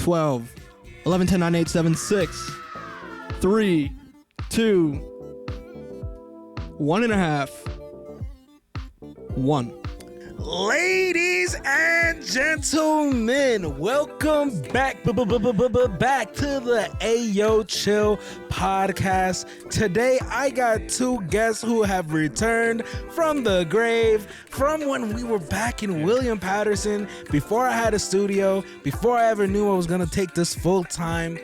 12, 11, 10, 9, 8, 7, 6, 3, 2, 1.5, 1. Ladies and gentlemen, welcome back to the Ayoo Chill podcast. Today, I got two guests who have returned from the grave, from when we were back in William Patterson, before I had a studio, before I ever knew I was going to take this full time.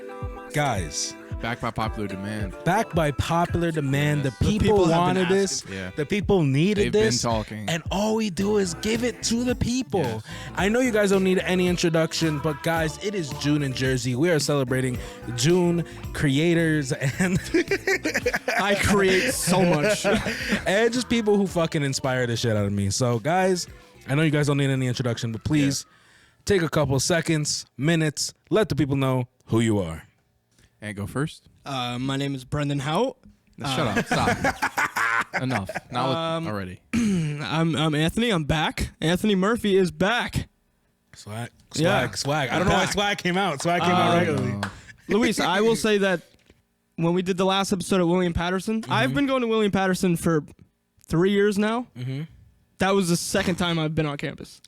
Guys. Back by popular demand. Back by popular demand. Yes. The people wanted been this. Yeah. The people needed They've this. been talking. And all we do is give it to the people. Yes. I know you guys don't need any introduction, but guys, it is June in Jersey. We are celebrating June creators and I create so much. and just people who fucking inspire the shit out of me. So guys, I know you guys don't need any introduction, but please take a couple seconds, minutes, let the people know who you are. And go first. My name is Brendan Hout. Shut up. Stop. Enough. Now already. I'm Anthony. I'm back. Anthony Murphy is back. Swag. Yeah. I don't know why swag came out. Swag came out regularly. Luis, I will say that when we did the last episode of William Patterson, I've been going to William Patterson for 3 years now. Mm-hmm. That was the second time I've been on campus.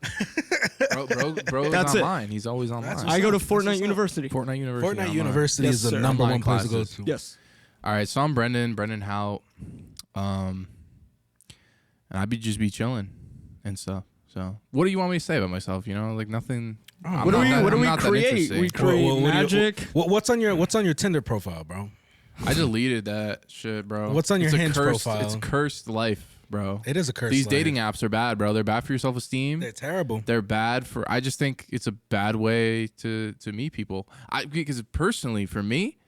Bro That's is it. online. He's always online. I go to Fortnite University. Fortnite University. Fortnite online. University Yes, is the sir. number Online one place to go classes. to. Yes. All right, so I'm Brendan Hout. And I just be chilling and stuff. So what do you want me to say about myself? You know, like nothing. What do we create? We create magic. What's on your Tinder profile, bro? I deleted that shit, bro. What's on your It's a Hinge cursed, profile? It's a cursed life, bro. It is a curse. These life. dating apps are bad, bro. They're bad for your self-esteem. They're terrible. They're bad for. I just think it's a bad way to meet people. Because personally, for me,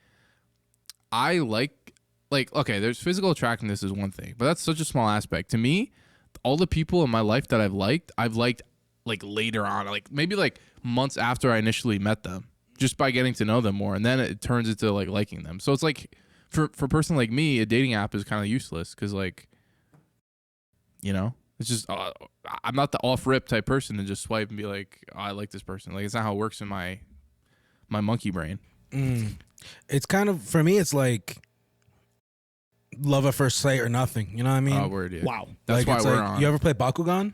I like okay. There's physical attractiveness is one thing, but that's such a small aspect. To me, all the people in my life that I've liked like later on, like maybe like months after I initially met them, just by getting to know them more, and then it turns into like liking them. So it's like for a person like me, a dating app is kind of useless because like, you know, it's just I'm not the off rip type person to just swipe and be like, oh, I like this person. Like it's not how it works in my monkey brain. It's kind of, for me, it's like love at first sight or nothing. You know what I mean? Oh, word, yeah. Wow. That's Like, why it's we're like, on. you ever play Bakugan?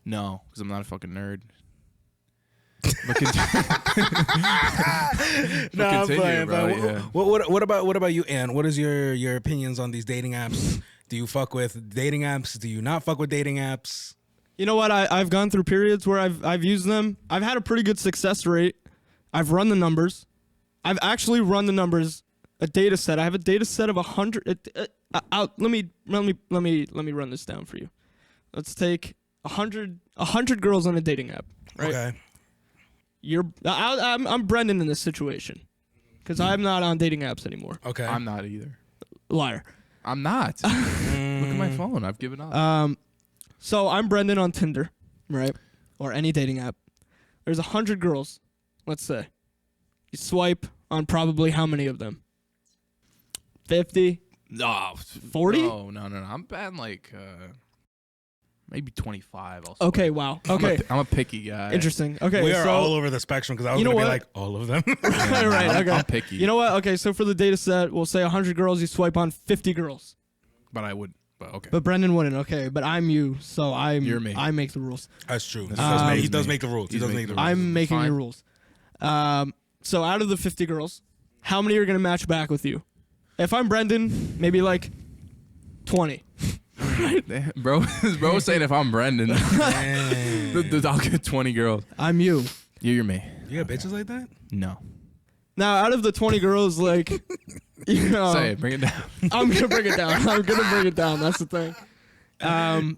No, because I'm not a fucking nerd. But continue, I'm playing, bro. but Yeah. what about you, Ann? What is your opinions on these dating apps? Do you fuck with dating apps? Do you not fuck with dating apps? You know what? I've gone through periods where I've used them. I've had a pretty good success rate. I've run the numbers. I've actually run the numbers. A data set. I have a data set of 100. Let me run this down for you. Let's take 100 girls on a dating app. Right? Okay. I'm Brendan in this situation because I'm not on dating apps anymore. Okay. I'm not either. Liar. I'm not. Look at my phone. I've given up. So I'm Brendan on Tinder, right? Or any dating app. There's 100 girls, let's say. You swipe on probably how many of them? 50? No, 40? No. I'm bad like maybe 25. I'll swear. Okay, wow. Okay. I'm a picky guy. Interesting. Okay, We are so all over the spectrum because I was You know going to be what? like, all of them. right, okay. I'm picky. You know what? Okay, so for the data set, we'll say 100 girls, you swipe on 50 girls. But I would. But okay. But Brendan wouldn't, okay. But I'm you, so You're me. I make the rules. That's true. He He does make the rules. He does make the rules. I'm making Fine. your rules. So out of the 50 girls, how many are going to match back with you? If I'm Brendan, maybe like 20. bro was saying if I'm Brendan, I'll get 20 girls. I'm you. You're me. You got bitches like that? No. Now, out of the 20 girls, like, you know, Say it. Bring it down. I'm going to bring it down. That's the thing.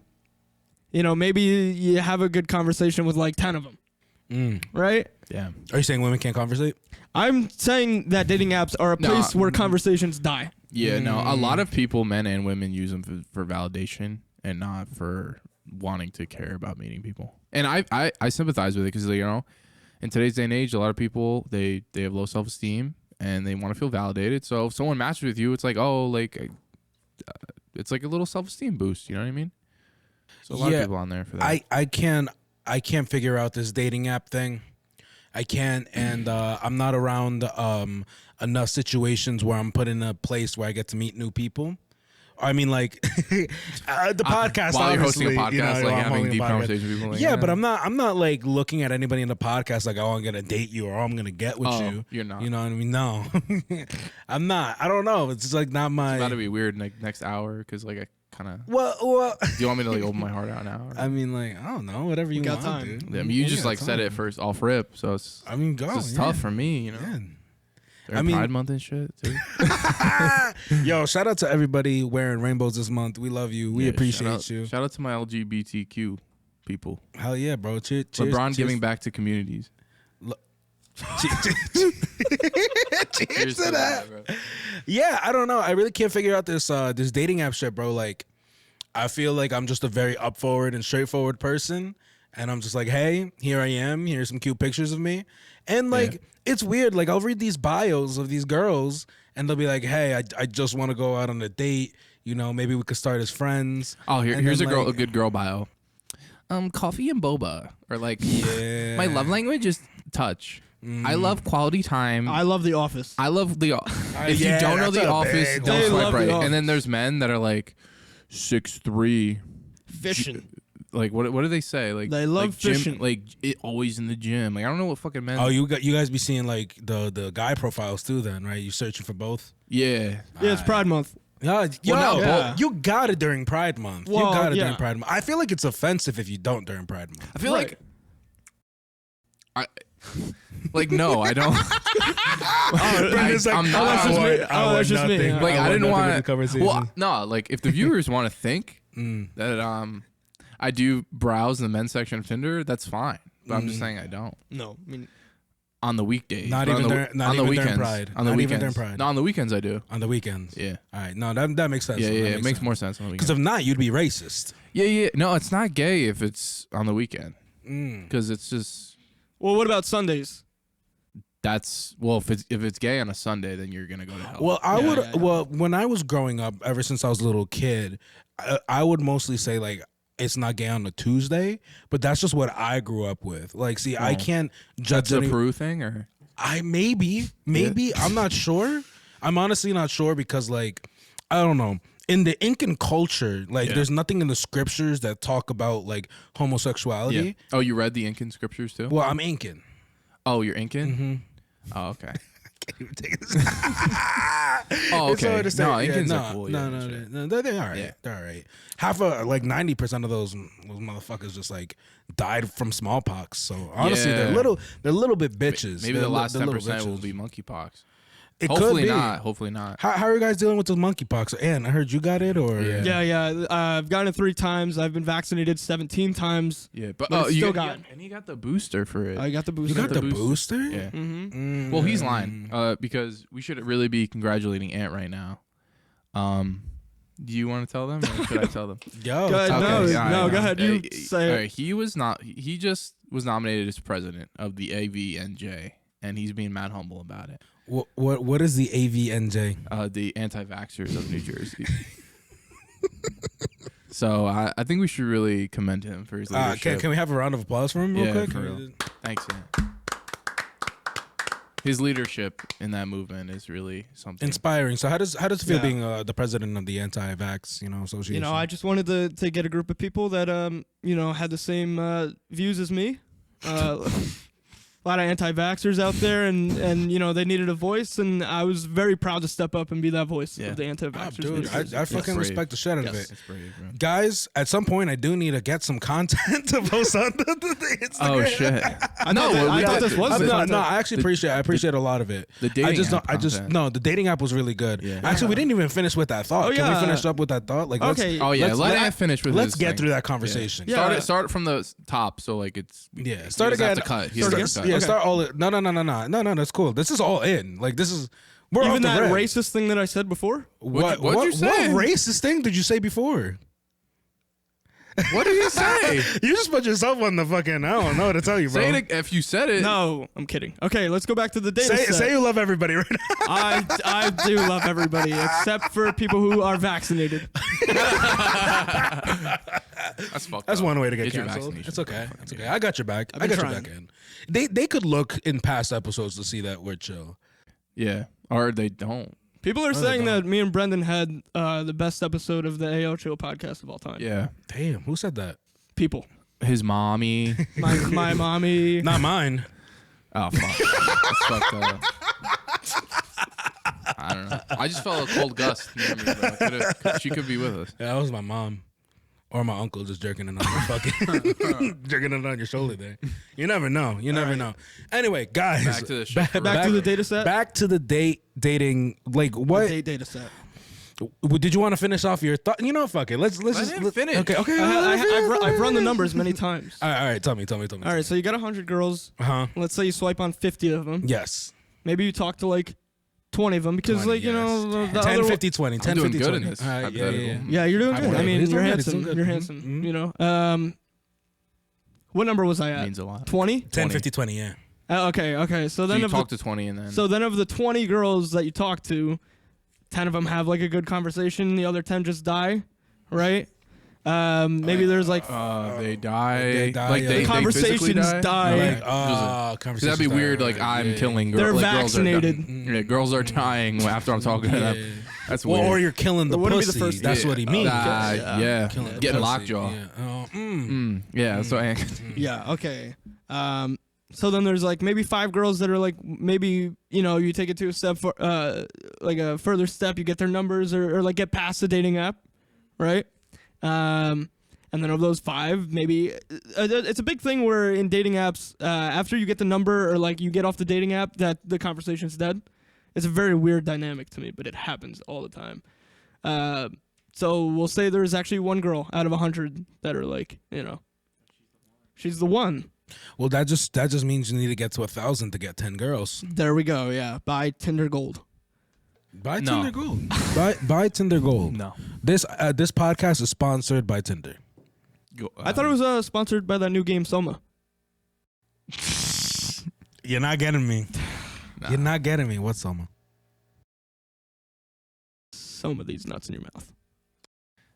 You know, maybe you have a good conversation with like 10 of them. Right? Yeah. Are you saying women can't conversate? I'm saying that dating apps are a place where conversations die. Yeah, no. A lot of people, men and women, use them for validation and not for wanting to care about meeting people. And I sympathize with it because, you know, in today's day and age, a lot of people, they have low self-esteem and they want to feel validated. So if someone matches with you, it's like, oh, like, it's like a little self-esteem boost. You know what I mean? So a lot of people on there for that. I can't figure out this dating app thing. I can't, and I'm not around enough situations where I'm put in a place where I get to meet new people. I mean, like the podcast. While you're hosting a obviously, podcast, you know, like while I'm having holding a deep podcast. conversations with people. Like, Yeah, but I'm not like looking at anybody in the podcast like, oh, I'm gonna date you or oh, I'm gonna get with you. You're not. You know what I mean? No, I'm not. I don't know. It's just like not my. It's about to be weird next hour because like I kind of. Well. Do you want me to like open my heart out now? I mean, like I don't know. Whatever you got want, time. dude. Yeah, I mean, you Yeah, just like said it first off rip, so it's. I mean, go. It's yeah. tough for me, you know. Yeah. During I mean- Pride Month and shit too. Yo, shout out to everybody wearing rainbows this month. We love you. We Yeah, appreciate you. Shout out to my LGBTQ people. Hell yeah, bro. Cheers. LeBron giving back to communities. Cheers to that. bro. Yeah, I don't know. I really can't figure out this this dating app shit, bro. Like, I feel like I'm just a very up forward and straightforward person, and I'm just like, hey, here I am. Here's some cute pictures of me, and like, it's weird. Like, I'll read these bios of these girls, and they'll be like, hey, I just want to go out on a date. You know, maybe we could start as friends. Oh, And here's a then, girl, like- a good girl bio. Coffee and boba, or like, Yeah. my love language is touch. I love quality time. I love The Office. I love the. If yeah, you don't know that's The a Office, big don't one. swipe They love The right. Office. And then there's men that are like 6'3". Fishing. Like what do they say? Like They love like gym, fishing. like always in the gym. Like I don't know what fucking men. Oh, you guys be seeing like the guy profiles too, then, right? You searching for both. yeah. Yeah, it's Pride Month. Yo, no, yeah. you got it during Pride Month. Well, you got it yeah. during Pride Month. I feel like it's offensive if you don't during Pride Month. I feel Right. like no, I don't. Brendan's like, I'm not. that's just me. That's just me. nothing. Like I didn't want to. conversation. Well, no, like if the viewers want to think that I do browse the men's section of Tinder, that's fine. But I'm just saying I don't No, I mean, on the weekdays. Not but even on the, during- not on the even during weekends. Pride. On the Not even weekends. during Pride. No, on the weekends I do. on the weekends. Yeah. All right. No, that makes sense. Yeah, though. yeah. That It makes sense. more sense on the Because weekend. if not, you'd be racist. Yeah, yeah. No, it's not gay if it's on the weekend. Because it's just well, what about Sundays? that's if it's gay on a Sunday, then you're gonna go to hell. Well, I Yeah, would. yeah, yeah. Well, when I was growing up, ever since I was a little kid, I would mostly say like it's not gay on a Tuesday, but that's just what I grew up with. Like, see, I can't judge that's a any. Peru thing, or I maybe I'm not sure. I'm honestly not sure because like I don't know. In the Incan culture, like there's nothing in the scriptures that talk about like homosexuality. yeah. Oh, you read the Incan scriptures too? Well, I'm Incan. Oh, you're Incan. Oh, okay. Oh, It's okay. hard to say. No, Yeah, Incans no, are cool. no, yeah, no, shit. no, they're all right. Yeah. They're all right. Half of like 90% of those motherfuckers just like died from smallpox. So honestly, Yeah. they're little bit bitches. Maybe They're the last they're little 10% will bitches. be monkeypox. It Hopefully could be. not. Hopefully not. How are you guys dealing with this monkeypox? Ann, I heard you got it, or Yeah. Yeah. I've gotten it 3 times. I've been vaccinated 17 times. Yeah, but But it's you still got got- and you got the booster for it. I got the you booster. got the booster? booster? Yeah. Mm-hmm. Well, he's lying. Because we should really be congratulating Ant right now. Do you want to tell them, or should I tell them? Yo, Go ahead. talk No, to us. no, go ahead. You say it. All right, he just was nominated as president of the AVNJ, and he's being mad humble about it. What is the AVNJ? The anti-vaxxers of New Jersey. So I think we should really commend him for his leadership. Can we have a round of applause for him real Yeah, quick? for real. Thanks, Ant. His leadership in that movement is really something. Inspiring. So how does it feel Yeah. being the president of the anti-vax association? You know, I just wanted to get a group of people that had the same views as me. A lot of anti-vaxxers out there, and they needed a voice, and I was very proud to step up and be that voice of the anti-vaxxers. dude, I fucking brave. respect the shit out of Yes. it. It's brave, bro. Guys, at some point I do need to get some content to post on the Instagram. Oh shit! I thought this was the no, content. I actually appreciate a lot of it. the dating I just app don't, I just content. no, the dating app was really good. Yeah. Actually, we didn't even finish with that thought. Oh, Can we yeah. finish up with that thought? Like, Okay. Oh yeah, let let's- Ant finish with let's his get thing. through that conversation. Yeah. Start from the top, so like it's Yeah, start he doesn't again. have to cut. He Start doesn't again? have to cut. Yeah, start all. No, that's cool. This is all in. Like this is we're Even off the that rip. racist thing that I said before. What'd you What say? racist thing did you say before? What did he say? You just put yourself on the fucking. I don't know what to tell you, bro. Say it if you said it. No, I'm kidding. Okay, let's go back to the data set. Say you love everybody right now. I do love everybody except for people who are vaccinated. That's fucked That's up. one way to get your canceled. vaccination. It's okay. It's okay. I got your back. I've I been got your trying. back in. They could look in past episodes to see that we're chill. Yeah, or they don't. People are they saying don't. that me and Brendan had the best episode of the Ayoo Chill podcast of all time. Yeah, Damn, who said that? People. his mommy. My mommy. Not mine. Oh fuck, that's fucked up. I don't know. I just felt a cold gust near me, bro. She could be with us. Yeah, that was my mom. Or my uncle just jerking it on your fucking jerking it on your shoulder there. You never know. You never know. Anyway, guys. Back to the show. Back to the data set. Back to the dating. Like what? Data set. Did you want to finish off your thought? You know, fuck it. Let's just didn't finish. Okay. I've run the numbers many times. All right. Tell me. All right, so you got 100 girls. Let's say you swipe on 50 of them. Yes. Maybe you talk to like 20 of them because 20, like you know the 10, other 50, 20. 10, I'm doing 50, good 20. in this. All right, yeah. Yeah, you're doing I good. believe I mean, he's you're doing good. He's handsome. doing good. You're Mhm, handsome. mhm. You know. What number was I at? Means a lot. 20. 10, 50, 20, yeah. Okay. So then you of talk the, to 20 and then. so then of the 20 girls that you talk to, 10 of them have like a good conversation. The other 10 just die, right? Maybe there's like they die. They die, Like yeah. they Conversations physically die. die. Like, Cause conversations. that'd be weird. die, Like right, I'm yeah. killing They're girls. Like, girls are vaccinated. dying. Yeah, girls are dying after I'm talking to them. Yeah. That's Well, weird. or you're killing the It wouldn't be the pussy. first That's date. what he means. Yeah. Killing the Getting pussy. lockjaw. Yeah. Yeah. So Yeah. Okay. So then there's like maybe 5 girls that are like maybe you know you take it to a step for like a further step, you get their numbers or like get past the dating app, right? And then of those 5, maybe it's a big thing where in dating apps, after you get the number or like you get off the dating app, that the conversation's dead. It's a very weird dynamic to me, but it happens all the time. So we'll say there's actually 1 girl out of 100 that are like, you know, she's the one. Well, that just means you need to get to 1,000 to get 10 girls. There we go. Yeah, buy Tinder Gold. Buy No. Tinder Gold. buy Tinder Gold. no. This podcast is sponsored by Tinder. I thought it was sponsored by that new game Soma. You're not getting me. Nah. You're not getting me. What's Soma? Some of these nuts in your mouth.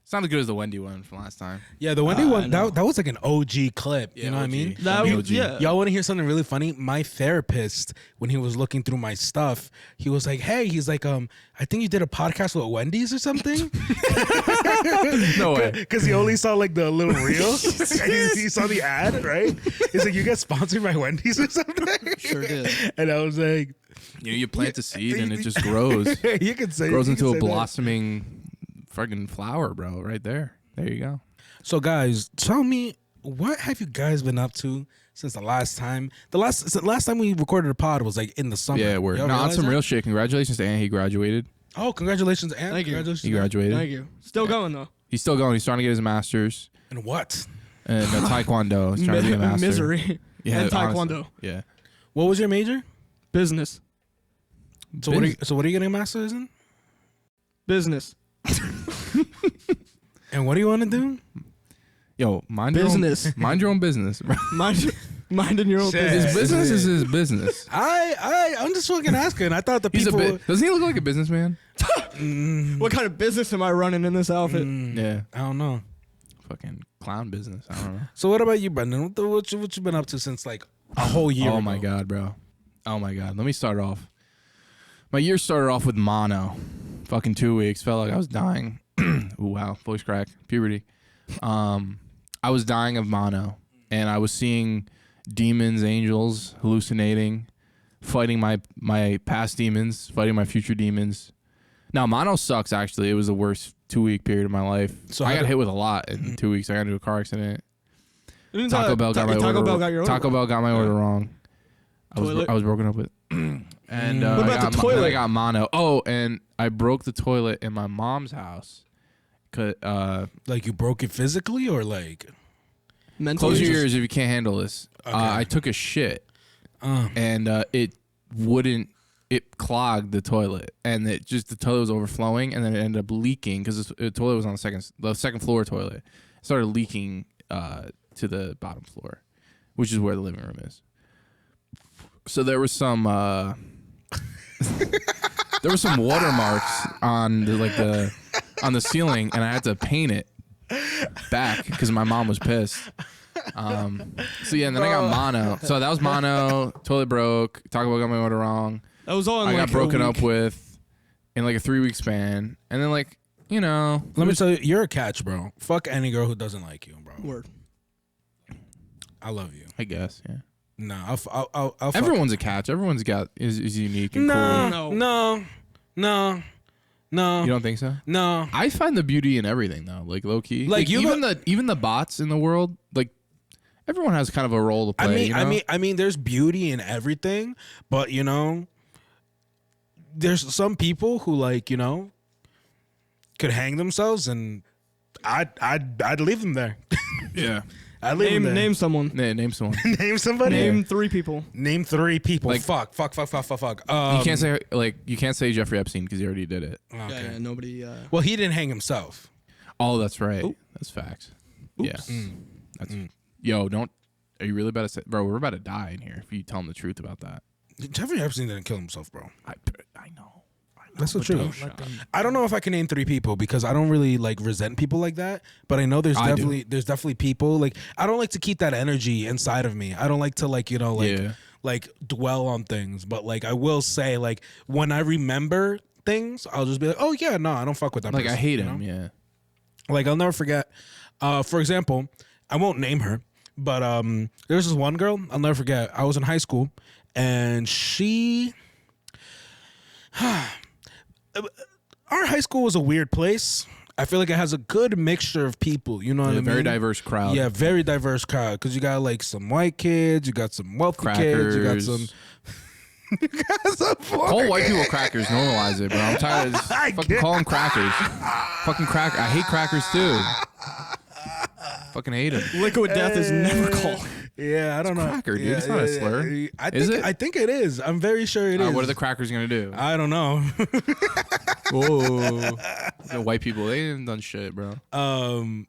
It's not as good as the Wendy one from last time. Yeah, the Wendy I one, know. that was like an OG clip. Yeah, you know what I OG. mean? That From was, the OG. yeah. Y'all want to hear something really funny? My therapist, when he was looking through my stuff, he was like, "Hey, he's like, I think you did a podcast with Wendy's or something." No way. Because he only saw like the little reel. he saw the ad, right? He's like, "You get sponsored by Wendy's or something." Sure did. And I was like, You plant a seed and it just grows. "You can say Grows you into can a say that. blossoming fucking flower, bro. Right there. There you go. So, guys, tell me, what have you guys been up to since the last time? The last time we recorded a pod was like in the summer. Yeah, we're Y'all no, on realize some that? real shit. Congratulations to Ant. He graduated. Oh, congratulations, Ant. Thank you. Congratulations. He to Ant. graduated. Thank you. Still going though. He's still going. He's trying to get his master's And what? in Taekwondo. He's trying to be a master. Misery. Yeah, and Taekwondo. honestly. Yeah. What was your major? Business. So what are you getting a master's in? Business. And what do you want to do? Yo, mind Business. Your own, mind your own business, bro. Minding your own Shit. business. His business is his business. I'm just fucking asking. I thought the He's people. doesn't he look like a businessman? What kind of business am I running in this outfit? Yeah. I don't know. Fucking clown business. I don't know. So what about you, Brendan? What you been up to since like a whole year? Oh ago? my god, bro. Oh my god. Let me start off. My year started off with mono. Fucking 2 weeks. Felt like I was dying. Ooh, wow. Voice crack. Puberty. I was dying of mono. And I was seeing demons, angels, hallucinating, fighting my past demons, fighting my future demons. Now, mono sucks, actually. It was the worst 2-week period of my life. So I how got did- hit with a lot in 2 weeks. I got into a car accident. Didn't Taco Bell got my order. Taco Bell got your order. Taco Bell got my order wrong. Toilet? I was broken up with. And What about I got the toilet? I got mono. Oh, and I broke the toilet in my mom's house. Like you broke it physically or like? Mentally. Close your ears if you can't handle this. Okay. I took a shit and it clogged the toilet, and the toilet was overflowing, and then it ended up leaking because the toilet was on the second floor toilet. It started leaking to the bottom floor, which is where the living room is. So there was some watermarks on the on the ceiling, and I had to paint it back because my mom was pissed. So yeah, and then I got mono. So that was mono. Toilet broke. Taco Bell got my order wrong. That was all in I like got broken a up week. with in like a 3-week span, and then like Let me tell you, you're a catch, bro. Fuck any girl who doesn't like you, bro. Word. I love you. I guess yeah. No, I'll fuck. Everyone's a catch. Everyone's got is unique and No, cool. no. You don't think so? No. I find the beauty in everything though, like low key. Like, you even the bots in the world, like everyone has kind of a role to play. I mean, there's beauty in everything, but there's some people who like could hang themselves, and I'd leave them there. Yeah. I'd leave them there. Name someone. Yeah, name someone. Name somebody. Name 3 people. Name 3 people. Like- Fuck. You can't say Jeffrey Epstein because he already did it. Okay. Yeah, nobody. Well, he didn't hang himself. Oh, that's right. Oop. That's facts. Oops. Yeah. That's yo. Don't. Are you really about to say, bro? We're about to die in here if you tell him the truth about that. Jeffrey Epstein didn't kill himself, bro. I know. That's the but truth. don't let them- I don't know if I can name 3 people because I don't really like resent people like that. But I know there's I do. definitely people like I don't like to keep that energy inside of me. I don't like to Yeah. like dwell on things. But like I will say like when I remember things, I'll just be like, oh yeah, no, I don't fuck with that. Like person, I hate you him. know? Yeah. Like I'll never forget. For example, I won't name her, but there's this one girl I'll never forget. I was in high school, and she. Our high school was a weird place. I feel like it has a good mixture of people. You know what I mean? Very diverse crowd. Yeah, very diverse crowd. Because you got like some white kids, you got some wealthy kids, you got Crackers. some. You got some Call white people crackers. Normalize it, bro. I'm tired of this. I Fucking call them crackers. Fucking cracker. I hate crackers too. Fucking hate them. Liquid death is never called. Yeah, I don't know. cracker, dude. Yeah, It's not a slur. Is it? I think it is. I'm very sure it is. What are the crackers gonna do? I don't know. Whoa. The white people, they ain't done shit, bro. I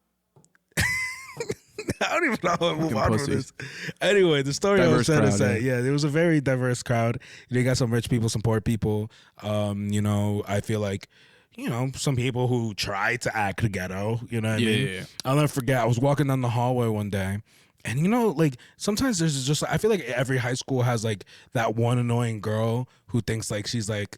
don't even know how to move Fucking on from pussies. this. Anyway, the story I was Diverse trying to crowd, say, yeah, there was a very diverse crowd. You got some rich people, some poor people. I feel like, some people who try to act ghetto. You know what I mean? Yeah. I'll never forget. I was walking down the hallway one day. And like sometimes there's just I feel like every high school has like that one annoying girl who thinks like she's like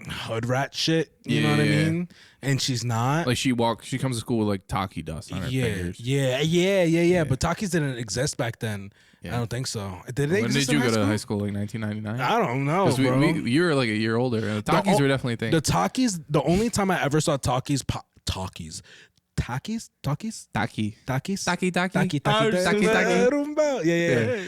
hood rat shit. You know what I Yeah. mean? And she's not. Like she comes to school with like Taki dust on her fingers. Yeah. But Takis didn't exist back then. Yeah. I don't think so. Did they When exist did you in go to school? high school? Like 1999? I don't know, bro. You were like a year older. And the Takis were definitely a thing. The Takis. The only time I ever saw Takis. Takis. Taki. Takis. Taki. Taki. Taki. Yeah.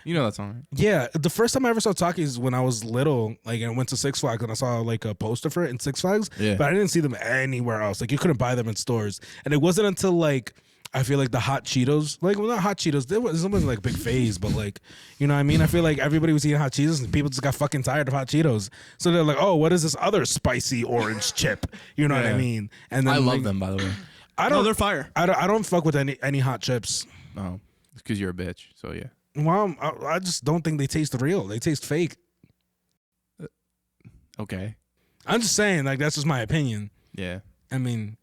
You know that song, right? Yeah, the first time I ever saw Takis when I was little, like, and went to Six Flags, and I saw like a poster for it in Six Flags. Yeah. But I didn't see them anywhere else. Like, you couldn't buy them in stores, and it wasn't until like I feel like the hot Cheetos, like, well, not hot Cheetos. It wasn't like a big phase, but like, you know what I mean? I feel like everybody was eating hot Cheetos, and people just got fucking tired of hot Cheetos. So they're like, oh, what is this other spicy orange chip? You know what I Yeah. mean? And then I like, love them, by the way. I No, don't. they're fire. I don't fuck with any hot chips. Oh, it's because you're a bitch. So yeah. Well, I just don't think they taste real. They taste fake. Okay. I'm just saying, like, that's just my opinion. Yeah. I mean,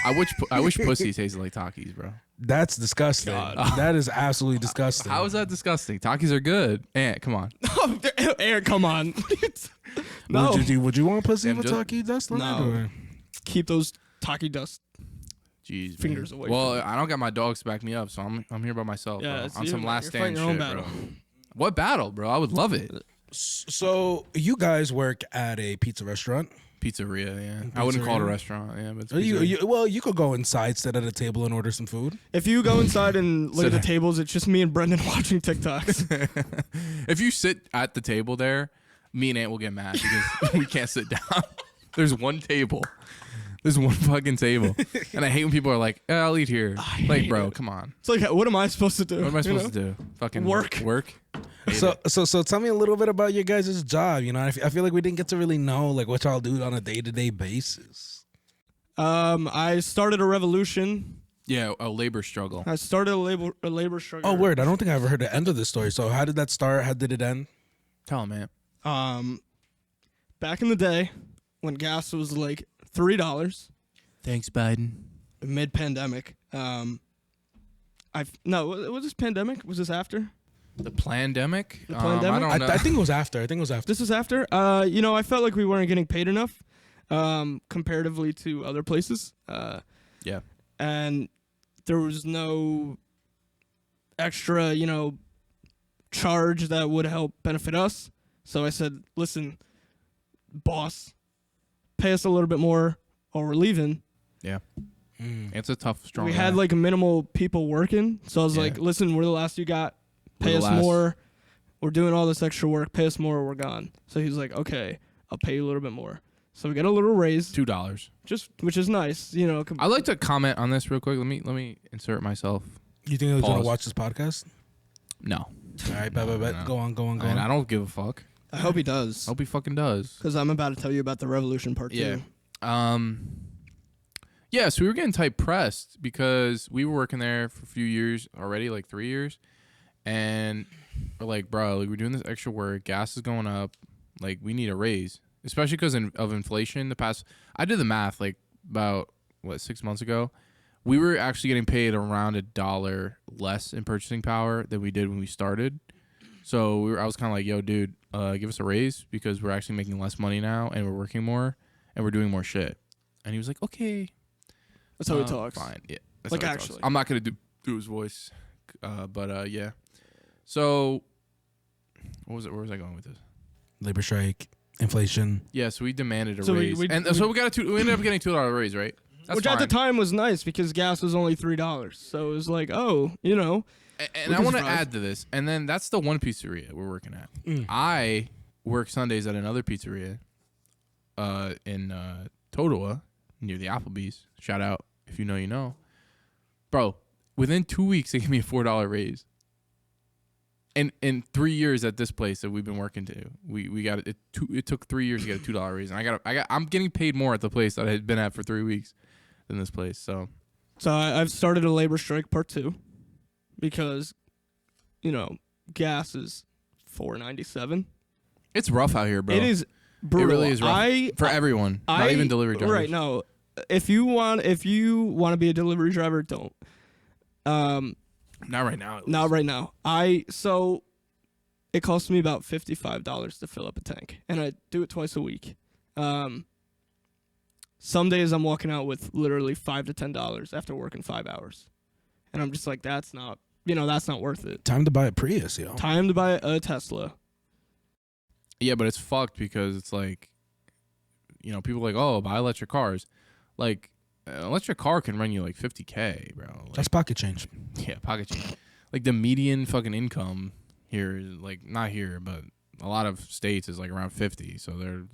I wish pussy tasted like Takis, bro. that's disgusting. God. That is absolutely disgusting. How is that disgusting? Takis are good. Ant, come on. Aaron, come on. No. Would you want pussy Damn, with just- Taki dust? on No. it, or- Keep those Taki dust. Jeez, Fingers man. away Well, from I don't got my dogs to back me up, so I'm here by myself. Yeah, bro. it's On you, some man. last You're fighting stand your shit, own bro. battle. What battle, bro? I would love it. So you guys work at a pizza restaurant. Pizzeria, yeah. I wouldn't call it a Pizzeria? restaurant, yeah, but it's You could go inside, sit at a table, and order some food. If you go inside and look at the Sit- tables, it's just me and Brendan watching TikToks. If you sit at the table there, me and Ant will get mad because we can't sit down. There's one table. There's one fucking table. And I hate when people are like, I'll eat here. Like, hate bro, it. come on. It's like, what am I supposed to do? What am I supposed to do? Fucking Work. Work? Hate So, it. so tell me a little bit about your guys' job. You know, I feel like we didn't get to really know like what y'all do on a day-to-day basis. I started a revolution. Yeah, a labor struggle. I started a labor struggle. Oh, word! I don't think I ever heard the end of this story. So, how did that start? How did it end? Tell him, man. Back in the day, when gas was like $3 Thanks, Biden. mid-pandemic. No, was this pandemic? Was this after? The pandemic? The pandemic? I don't know. I think it was after. This was after. I felt like we weren't getting paid enough, comparatively to other places. Yeah. And there was no extra, charge that would help benefit us. So I said, listen, boss, pay us a little bit more or we're leaving. Yeah. It's a tough, strong. We had like minimal people working. So I was like, listen, we're the last you got. Pay us more. We're doing all this extra work. Pay us more or we're gone. So he's like, okay, I'll pay you a little bit more. So we got a little raise. $2. Which is nice. I'd like to comment on this real quick. Let me insert myself. You think he was going to watch this podcast? No. All right, bet. No. Go on. I don't give a fuck. I hope he does. I hope he fucking does. Because I'm about to tell you about the Revolution Part 2. Yeah, so we were getting tight pressed because we were working there for a few years already, like 3 years. And we're like, bro, like, we're doing this extra work. Gas is going up. Like, we need a raise, especially because of inflation. I did the math, like, about, 6 months ago. We were actually getting paid around $1 less in purchasing power than we did when we started. So I was kind of like, yo, dude, give us a raise because we're actually making less money now and we're working more and we're doing more shit. And he was like, okay. That's how he talks. Fine. Yeah. Like, actually. I'm not going to do his voice. But yeah. So where was I going with this? Labor strike, inflation. Yeah, so we demanded a So raise. We ended up getting $2 raise, right? That's Which fine. at the time was nice because gas was only $3. So it was like, And I want to add to this, and then that's the one pizzeria we're working at. I work Sundays at another pizzeria in Totowa, near the Applebee's. Shout out if you know, you know. Bro, within 2 weeks, they gave me a $4 raise. And in 3 years at this place that we've been working to, we got it. It took 3 years to get a $2 raise, and I'm getting paid more at the place that I had been at for 3 weeks than this place. So I've started a labor strike Part 2 because, gas is $4.97. it's rough out here, bro. It is brutal. It really is rough for everyone, not even delivery drivers. Right? No, if you want to be a delivery driver, don't. Not right now. Not right now. So it costs me about $55 to fill up a tank, and I do it twice a week. Some days I'm walking out with literally $5 to $10 after working 5 hours, and I'm just like, that's not worth it. Time to buy a Prius, yo. Time to buy a Tesla. Yeah, but it's fucked because it's like, people are like, oh, buy electric cars. Like, an electric car can run you like $50K, bro. Like, that's pocket change. Yeah, pocket change. Like the median fucking income here is like, not here, but a lot of states is like around 50. So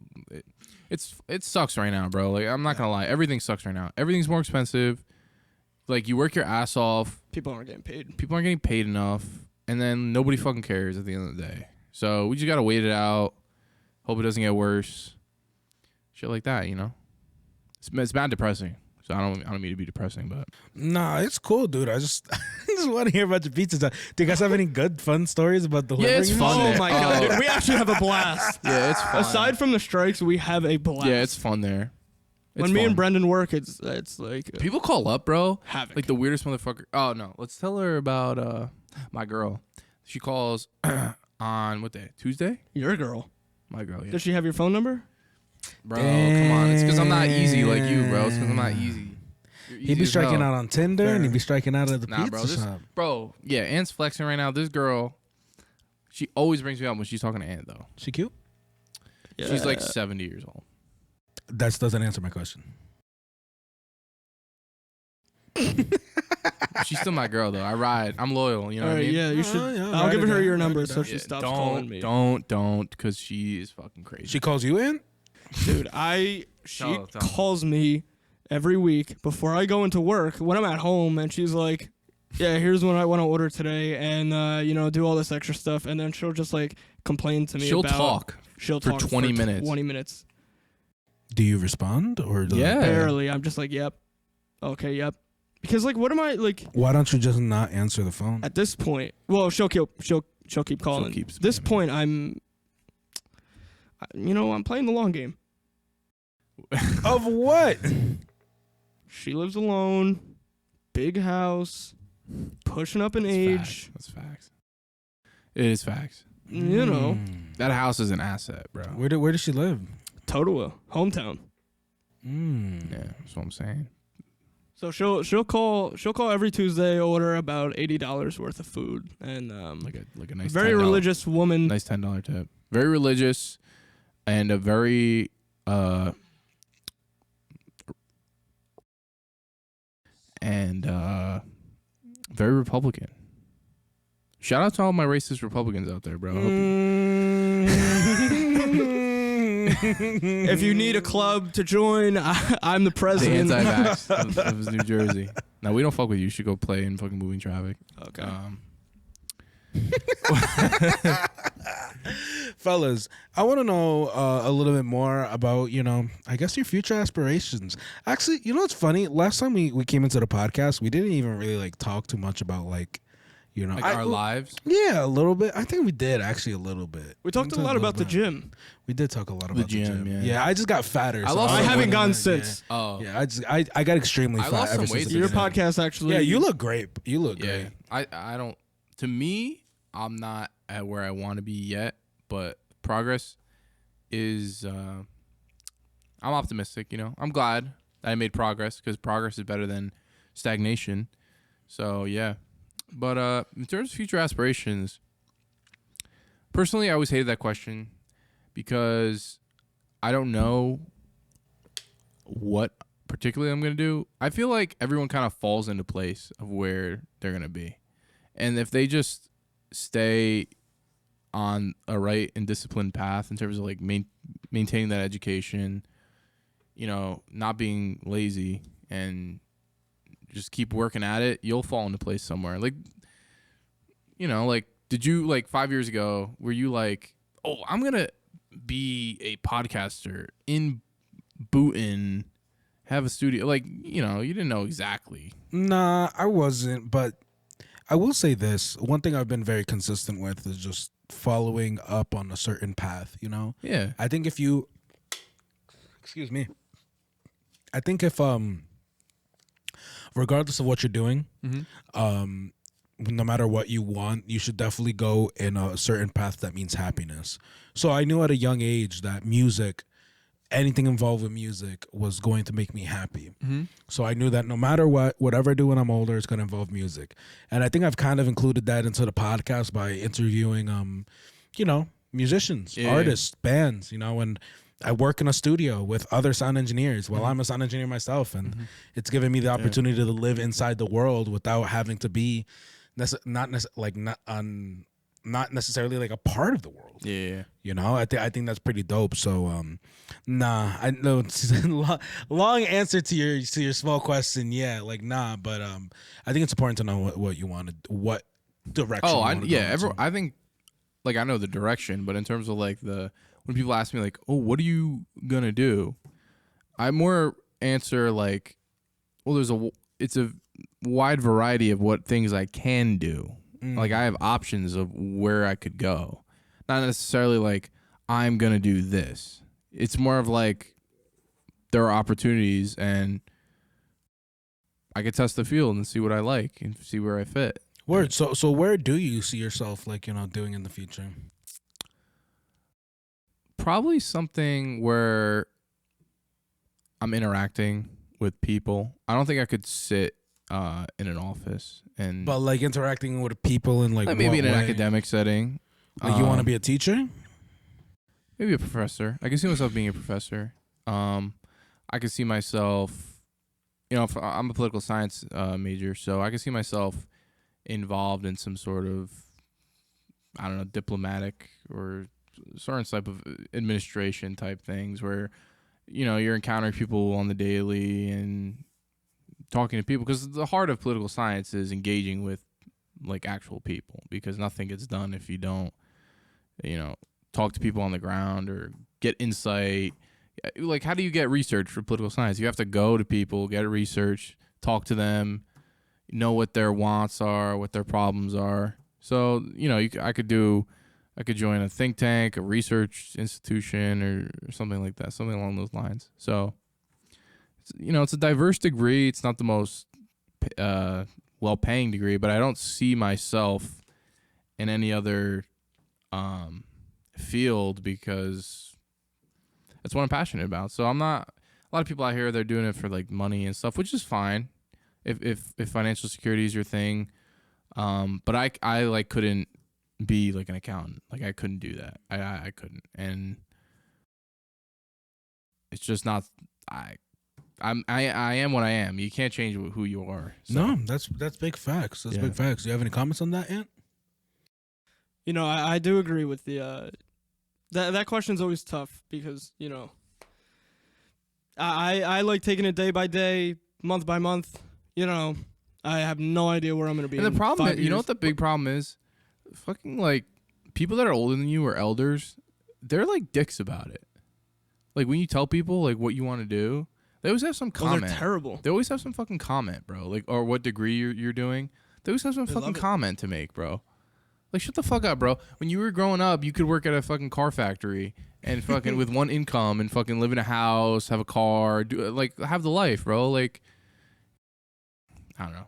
it sucks right now, bro. Like, I'm not gonna lie, everything sucks right now. Everything's more expensive. Like, you work your ass off. People aren't getting paid. People aren't getting paid enough, and then nobody fucking cares at the end of the day. So we just gotta wait it out. Hope it doesn't get worse. Shit like that, It's bad depressing. So I don't mean to be depressing, but nah, it's cool, dude. I just want to hear about your pizza. Do you guys have any good fun stories about delivering? Yeah, it's fun. Oh my god, dude, we actually have a blast. Yeah, it's fun. Aside from the strikes, we have a blast. Yeah, it's fun there. When me and Brendan work, it's like people call up, bro. Havoc. Like the weirdest motherfucker. Oh no, let's tell her about my girl. She calls on what day? Tuesday? Your girl. My girl. Yeah. Does she have your phone number? Bro, come on. It's because I'm not easy like you, bro. It's because I'm not easy. He'd be striking out on Tinder and he'd be striking out at the pizza shop. Bro, yeah, Ant's flexing right now. This girl, she always brings me up when she's talking to Ant, though. She cute? Yeah. She's like 70 years old. That doesn't answer my question. She's still my girl, though. I ride. I'm loyal. You know what I mean? Yeah, you should. I'll give her your number so she stops calling me. Don't, because she is fucking crazy. She calls you in? Dude, she calls me every week before I go into work when I'm at home, and she's like, yeah, here's what I want to order today, and do all this extra stuff, and then she'll just like complain to me. She'll talk for 20 minutes. 20 minutes. Do you respond or yeah? Barely. I'm just like, yep. Okay, yep. Because like, what am I like? Why don't you just not answer the phone? At this point, well, she'll keep calling. At this point, I'm playing the long game. Of what? She lives alone, big house, pushing up in age. That's facts. It is facts. You know, That house is an asset, bro. Where does she live? Totowa, hometown. Yeah, that's what I'm saying. So she'll call every Tuesday, order about $80 worth of food, and Like a nice very $10 religious woman. Nice $10 tip. Very religious, and a very very Republican. Shout out to all my racist Republicans out there, bro. I hope If you need a club to join, I'm the the president. anti-vax of New Jersey. Now we don't fuck with you. You should go play in fucking moving traffic. Okay. Fellas, I want to know a little bit more about, I guess your future aspirations. Actually, you know what's funny? Last time we came into the podcast, we didn't even really like talk too much about like our lives. Yeah, a little bit. I think we did actually a little bit. We talked a lot about the gym. We did talk a lot about the gym. Yeah. I just got fatter. I lost I some haven't weight. gone since. Oh. Yeah, I got extremely I fat lost ever some weight since the Your beginning. podcast actually. Yeah, you look great. You look Yeah. great. I don't. To me, I'm not at where I want to be yet, but progress is. I'm optimistic. I'm glad that I made progress because progress is better than stagnation. So yeah, but in terms of future aspirations, personally, I always hated that question because I don't know what particularly I'm gonna do. I feel like everyone kind of falls into place of where they're gonna be, and if they just stay on a right and disciplined path in terms of like maintaining that education, not being lazy and just keep working at it, you'll fall into place somewhere. Like, like, did you, like, 5 years ago, were you like, oh, I'm going to be a podcaster in Booton, have a studio? Like, you didn't know exactly. Nah, I wasn't, but I will say this. One thing I've been very consistent with is just following up on a certain path, Yeah. I think if you, excuse me, I think if, regardless of what you're doing, no matter what you want, you should definitely go in a certain path that means happiness. So I knew at a young age that music, anything involved with music was going to make me happy. So I knew that no matter whatever I do when I'm older, it's going to involve music. And I think I've kind of included that into the podcast by interviewing, musicians, artists, bands, and I work in a studio with other sound engineers. Well, I'm a sound engineer myself, and it's given me the opportunity to live inside the world without having to be not necessarily like a part of the world. Yeah. I think that's pretty dope. So, I know it's a long answer to your small question. Yeah, like nah, but I think it's important to know what you want to, what direction. Oh, I I think, like, I know the direction, but in terms of like when people ask me like, oh, what are you gonna do? I more answer like, well, it's a wide variety of what things I can do. Like, I have options of where I could go. Not necessarily like, I'm going to do this. It's more of like, there are opportunities and I could test the field and see what I like and see where I fit. Word. So where do you see yourself, like, doing in the future? Probably something where I'm interacting with people. I don't think I could sit in an office and But like interacting with people in like maybe what in an way? academic setting. Like you want to be a teacher? Maybe a professor. I can see myself being a professor. I can see myself, if I'm a political science major, so I can see myself involved in some sort of, I don't know, diplomatic or certain type of administration type things where, you're encountering people on the daily and talking to people, because the heart of political science is engaging with like actual people, because nothing gets done if you don't, talk to people on the ground or get insight. Like, how do you get research for political science? You have to go to people, get research, talk to them, know what their wants are, what their problems are. So, I could do I could join a think tank, a research institution, or something like that, something along those lines. So, it's a diverse degree. It's not the most well-paying degree, but I don't see myself in any other field because that's what I'm passionate about. So I'm not. A lot of people out here, they're doing it for like money and stuff, which is fine if financial security is your thing. But I like couldn't be like an accountant. Like I couldn't do that. I couldn't, and it's just not. I am what I am. You can't change who you are. So. No, that's big facts. That's big facts. Do you have any comments on that, Ant? I do agree with the that question's always tough because I like taking it day by day, month by month. I have no idea where I'm gonna be. And the problem, is, you know what the big problem is? Fucking like people that are older than you or elders, they're like dicks about it. Like when you tell people like what you want to do, they always have some comment. They're terrible. They always have some fucking comment, bro. Like or what degree you're doing. They always have some fucking comment to make, bro. Like shut the fuck up, bro. When you were growing up, you could work at a fucking car factory and fucking with one income and fucking live in a house, have a car, have the life, bro. Like I don't know.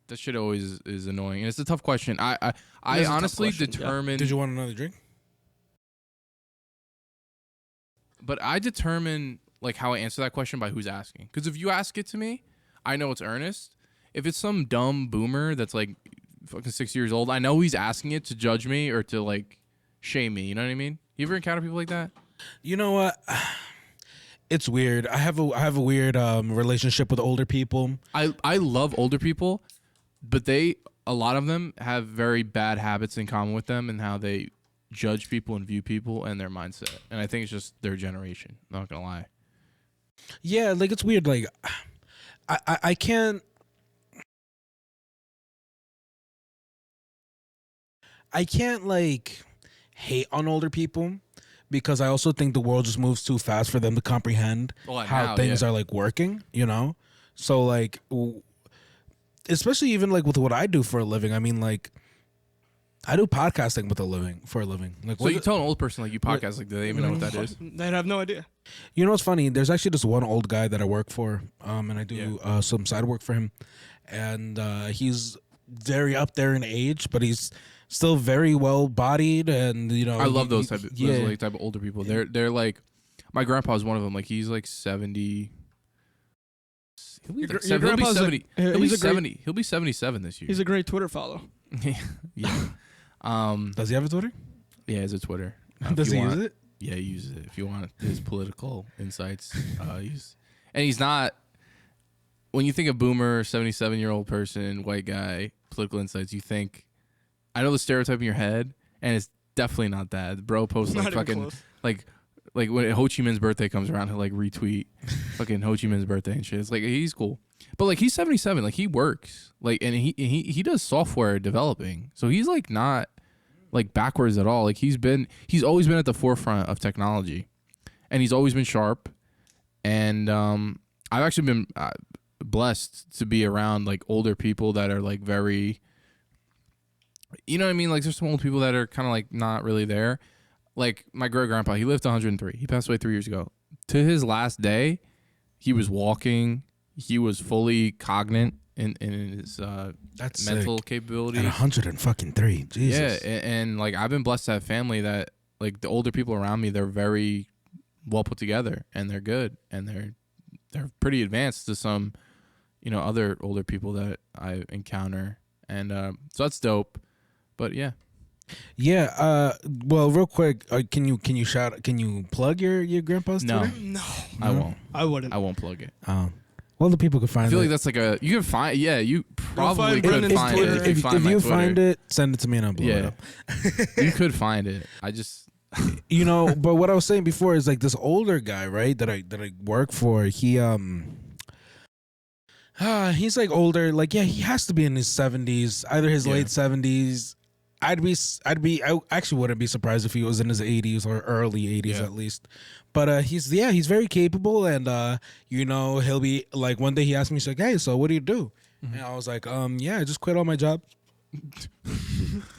That shit always is annoying, and it's a tough question. I honestly determine. Did you want another drink? But I determine like how I answer that question by who's asking. Because if you ask it to me, I know it's earnest. If it's some dumb boomer that's like fucking 6 years old, I know he's asking it to judge me or to like shame me. You know what I mean? You ever encounter people like that? You know what? It's weird. I have a weird relationship with older people. I love older people, but a lot of them have very bad habits in common with them and how they judge people and view people and their mindset. And I think it's just their generation. Not gonna lie. Yeah, like it's weird. Like I can't. I can't like hate on older people because I also think the world just moves too fast for them to comprehend how things are like working, So like, especially even like with what I do for a living. I mean, like, I do podcasting for a living. Like, so you tell an old person like you podcast, like do they even know what that is? They have no idea. You know what's funny? There's actually this one old guy that I work for, and I do some side work for him, and he's very up there in age, but he's still very well bodied, and I love those type of older people. They're like, my grandpa's one of them. Like he's like 70. He'll be 70. He'll be 77 this year. He's a great Twitter follow. Yeah. Does he have a Twitter? Yeah, he has a Twitter. Does he use it? Yeah, he uses it. If you want his political insights, he's not. When you think of boomer, 77-year-old person, white guy, political insights, you think. I know the stereotype in your head, and it's definitely not that. The bro posts like fucking like when Ho Chi Minh's birthday comes around, he'll like retweet fucking Ho Chi Minh's birthday and shit. It's like he's cool, but like he's 77, like he works, like and he does software developing, so he's like not like backwards at all. Like he's always been at the forefront of technology, and he's always been sharp. And I've actually been blessed to be around like older people that are like very. You know what I mean? Like, there's some old people that are kind of like not really there. Like my great grandpa, he lived to 103. He passed away 3 years ago. To his last day, he was walking. He was fully cognate in his mental capabilities. At 103, Jesus. Yeah, and like I've been blessed to have family that like the older people around me, they're very well put together and they're good and they're pretty advanced to some, other older people that I encounter, and so that's dope. But yeah. Well, real quick, can you plug your grandpa's Twitter? No, I won't. I wouldn't. I won't plug it. Well, the people could find it. I feel like that's like you can find. Yeah, you probably could find Twitter. it. If you find it, send it to me and I'll blow it up. You could find it. I just. But what I was saying before is like this older guy, right? That I work for. He's like older. Like he has to be in his 70s, either his late 70s. I actually wouldn't be surprised if he was in his 80s or early 80s at least. But he's very capable, and he'll be like, one day he asked me, he's like, hey, so what do you do? Mm-hmm. And I was like, I just quit all my jobs.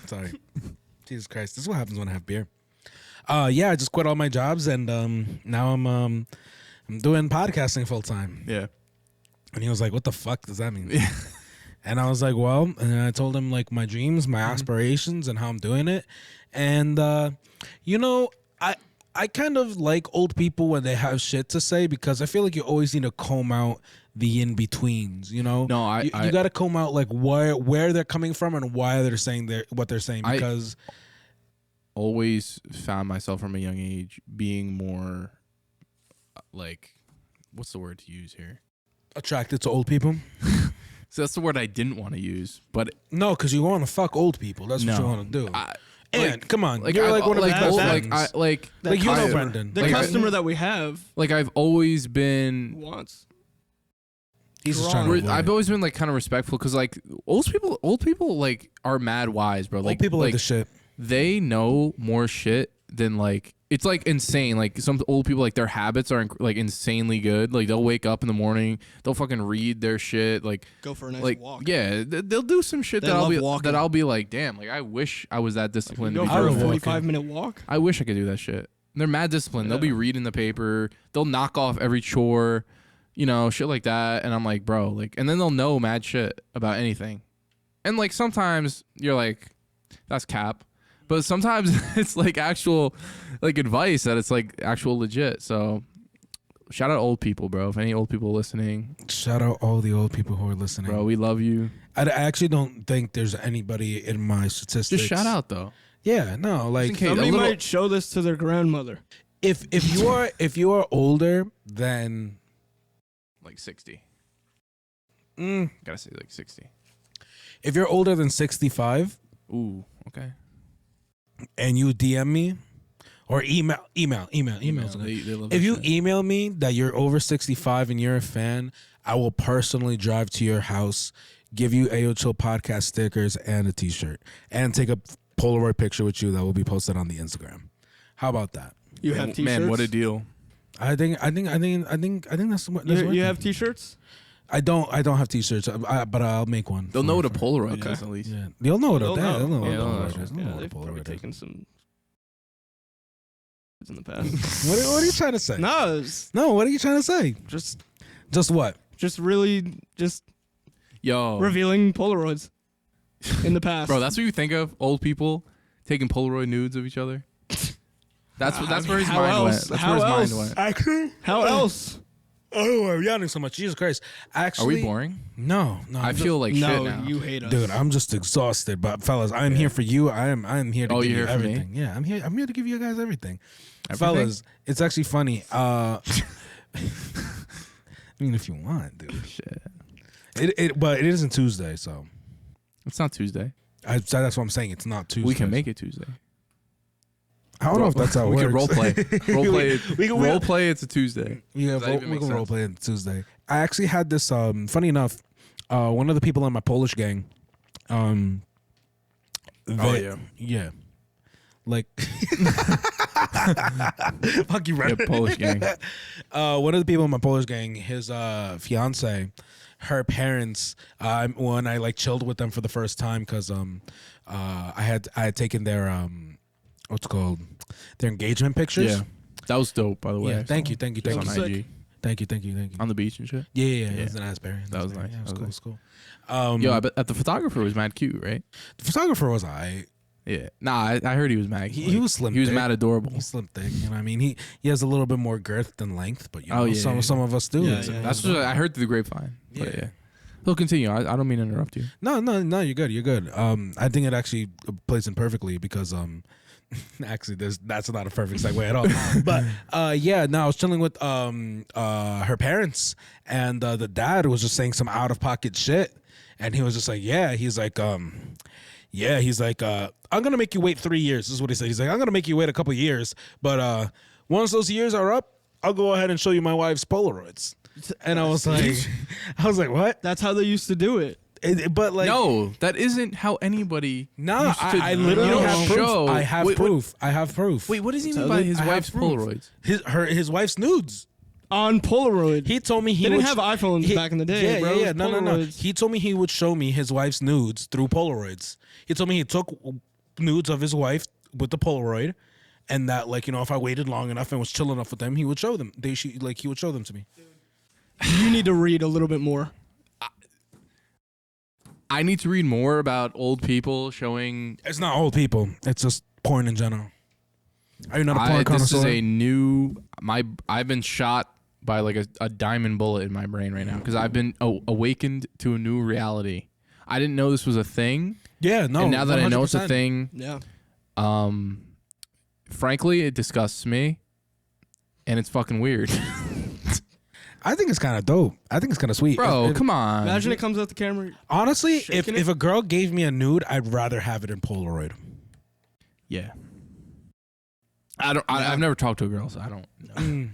Sorry. Jesus Christ, this is what happens when I have beer. Yeah, I just quit all my jobs and now I'm doing podcasting full time. Yeah. And he was like, "What the fuck does that mean?" Yeah. And I was like, "Well," and I told him like my dreams, my aspirations, and how I'm doing it. And you know, I kind of like old people when they have shit to say because I feel like you always need to comb out the in betweens. You know, No, you got to comb out like where they're coming from and why they're saying what they're saying because. Always found myself from a young age being more like, what's the word to use here? Attracted to old people. So that's the word I didn't want to use, but No, because you want to fuck old people. That's what you want to do. And come on, you're like one of the best friends. Like you know Brendan. The customer that we have Like I've always been. wants. He's just trying to avoid I've it. always been like kind of respectful because like old people like are mad wise, bro. Old Like people like the shit. They know more shit than like it's like insane. Like some old people, like their habits are like insanely good. Like they'll wake up in the morning, they'll fucking read their shit. Like Go for a nice like walk. yeah, they'll do some shit They that love walking. I'll be like, damn. Like I wish I was that disciplined. Go to be for a truthful. 45-minute walk. I wish I could do that shit. They're mad disciplined. They'll be Yeah. reading the paper. They'll knock off every chore, you know, shit like that. And I'm like, bro, like, and then they'll know mad shit about anything. And like sometimes you're like, that's cap. But sometimes it's like actual like advice that it's like actual legit. So shout out old people, bro. If any old people listening, Shout out all the old people who are listening. bro, we love you. I actually don't think there's anybody in my statistics. Just shout out though. Yeah, no, like in case. Somebody a little- might show this to their grandmother. if you are older than Like 60. mm, Gotta say like 60. if you're older than 65 Ooh, okay. and you DM me or email. They love If that you shit. email me that you're over 65 and you're a fan, I will personally drive to your house, give you Ayoo Chill podcast stickers and a t-shirt, and take a Polaroid picture with you that will be posted on the Instagram. How about that? You have t-shirts? Man, what a deal. I think that's what You have t-shirts? I don't have t-shirts, but I'll make one. They'll know what a Polaroid Okay. is at least. Yeah, they'll know what a They'll know. They'll know what Yeah, a they'll know. Polaroid is. They'll know Yeah, what a they've probably Polaroid is. taken some in the past. What are you trying to say? No, it's No, what are you trying to say? just Just what? really Yo, revealing Polaroids in the past. bro, that's what you think of old people taking Polaroid nudes of each other. That's where his How mind else? went. That's How where his else? mind went. Actually, How else? oh, I'm yawning so much. Jesus Christ. Are Actually, we boring? No, I feel like No, shit now. you hate us. dude, I'm just exhausted. But fellas, I'm here for you. I'm here to Oh, give you're you here for me? everything. Yeah, I'm here to give you guys everything. Everything? Fellas, it's actually funny. I mean, if you want, dude. Shit. But it isn't Tuesday, so It's not Tuesday. that's what I'm saying. It's not Tuesday. We can make it Tuesday. I don't know if that's how it we works. can role play. Role play. We can- Role play. It's a Tuesday. Yeah, Does that even we make can role sense? play it Tuesday. I actually had this. Funny enough, one of the people in my Polish gang. Yeah, like fuck you, Yeah, right? Polish gang. One of the people in my Polish gang, his fiance, her parents. When I like chilled with them for the first time, because I had taken their what's it called, their engagement pictures. Yeah, that was dope. By the way, Yeah, thank you. Just on Sick. IG, Thank you. on the beach and shit. Yeah. It was an Asbury. That was nice. Yeah, it was That cool. was It was cool. Yo, I bet the photographer was mad cute, right? The photographer was alright. Yeah. Nah, I heard he was mad. He was slim. He was thick. mad adorable. He's slim thick. You know what I mean? He has a little bit more girth than length, but you know, Oh, yeah. some of us do. Yeah, It's- yeah. That's what I heard through the grapevine. But Yeah. yeah. He'll continue. I don't mean to interrupt you. No, you're good. You're good. I think it actually plays in perfectly because actually that's not a perfect segue at all. But yeah, no, I was chilling with her parents, and the dad was just saying some out of pocket shit, and he was just like, he's like, I'm gonna make you wait 3 years. This is what he said. He's like, I'm gonna make you wait a couple years, but once those years are up, I'll go ahead and show you my wife's Polaroids. And I was like, what? That's how they used to do it. But like, No, that isn't how anybody. no, used to- I literally you don't have proof. show- I have Wait, proof. I have proof. Wait, what does he So mean by they- his I have wife's proof. Polaroids? His wife's nudes. On Polaroid. He told me he They didn't would have iPhones back in the day, Yeah, bro. It yeah, was no. Polaroids. He told me he would show me his wife's nudes through Polaroids. He told me he took nudes of his wife with the Polaroid, and that like if I waited long enough and was chill enough with them, he would show them. He would show them to me. You need to read a little bit more. I need to read more about old people showing. It's not old people. It's just porn in general. Are you not a porn connoisseur? This is a new. I've been shot by like a diamond bullet in my brain right now because I've been awakened to a new reality. I didn't know this was a thing. Yeah, no. And now that 100%. I know it's a thing, Yeah. frankly, it disgusts me, and it's fucking weird. I think it's kind of dope. I think it's kind of sweet. Bro, come on. Imagine it comes out the camera. Honestly, Shaking if a girl gave me a nude, I'd rather have it in Polaroid. Yeah. I've never talked to a girl, so I don't know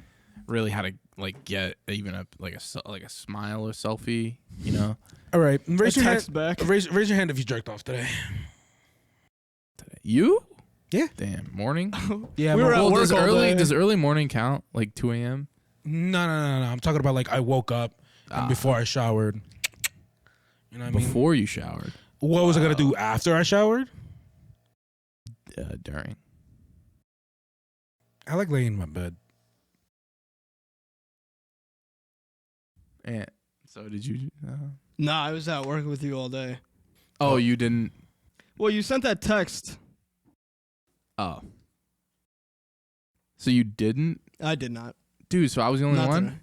really how to like get even a smile or selfie. All right, raise your text hand. back. Raise your hand if you jerked off today. You? Yeah. Damn. Morning. Yeah, We were at work all day. Does early morning count? Like 2 a.m. No. I'm talking about like I woke up and before I showered. You know what I mean? Before you showered. What was I gonna do after I showered? During. I like laying in my bed. And so did you? Nah, I was at work with you all day. Oh, you didn't. Well, you sent that text. Oh. So you didn't, I did not. dude? So I was the only Not one. today.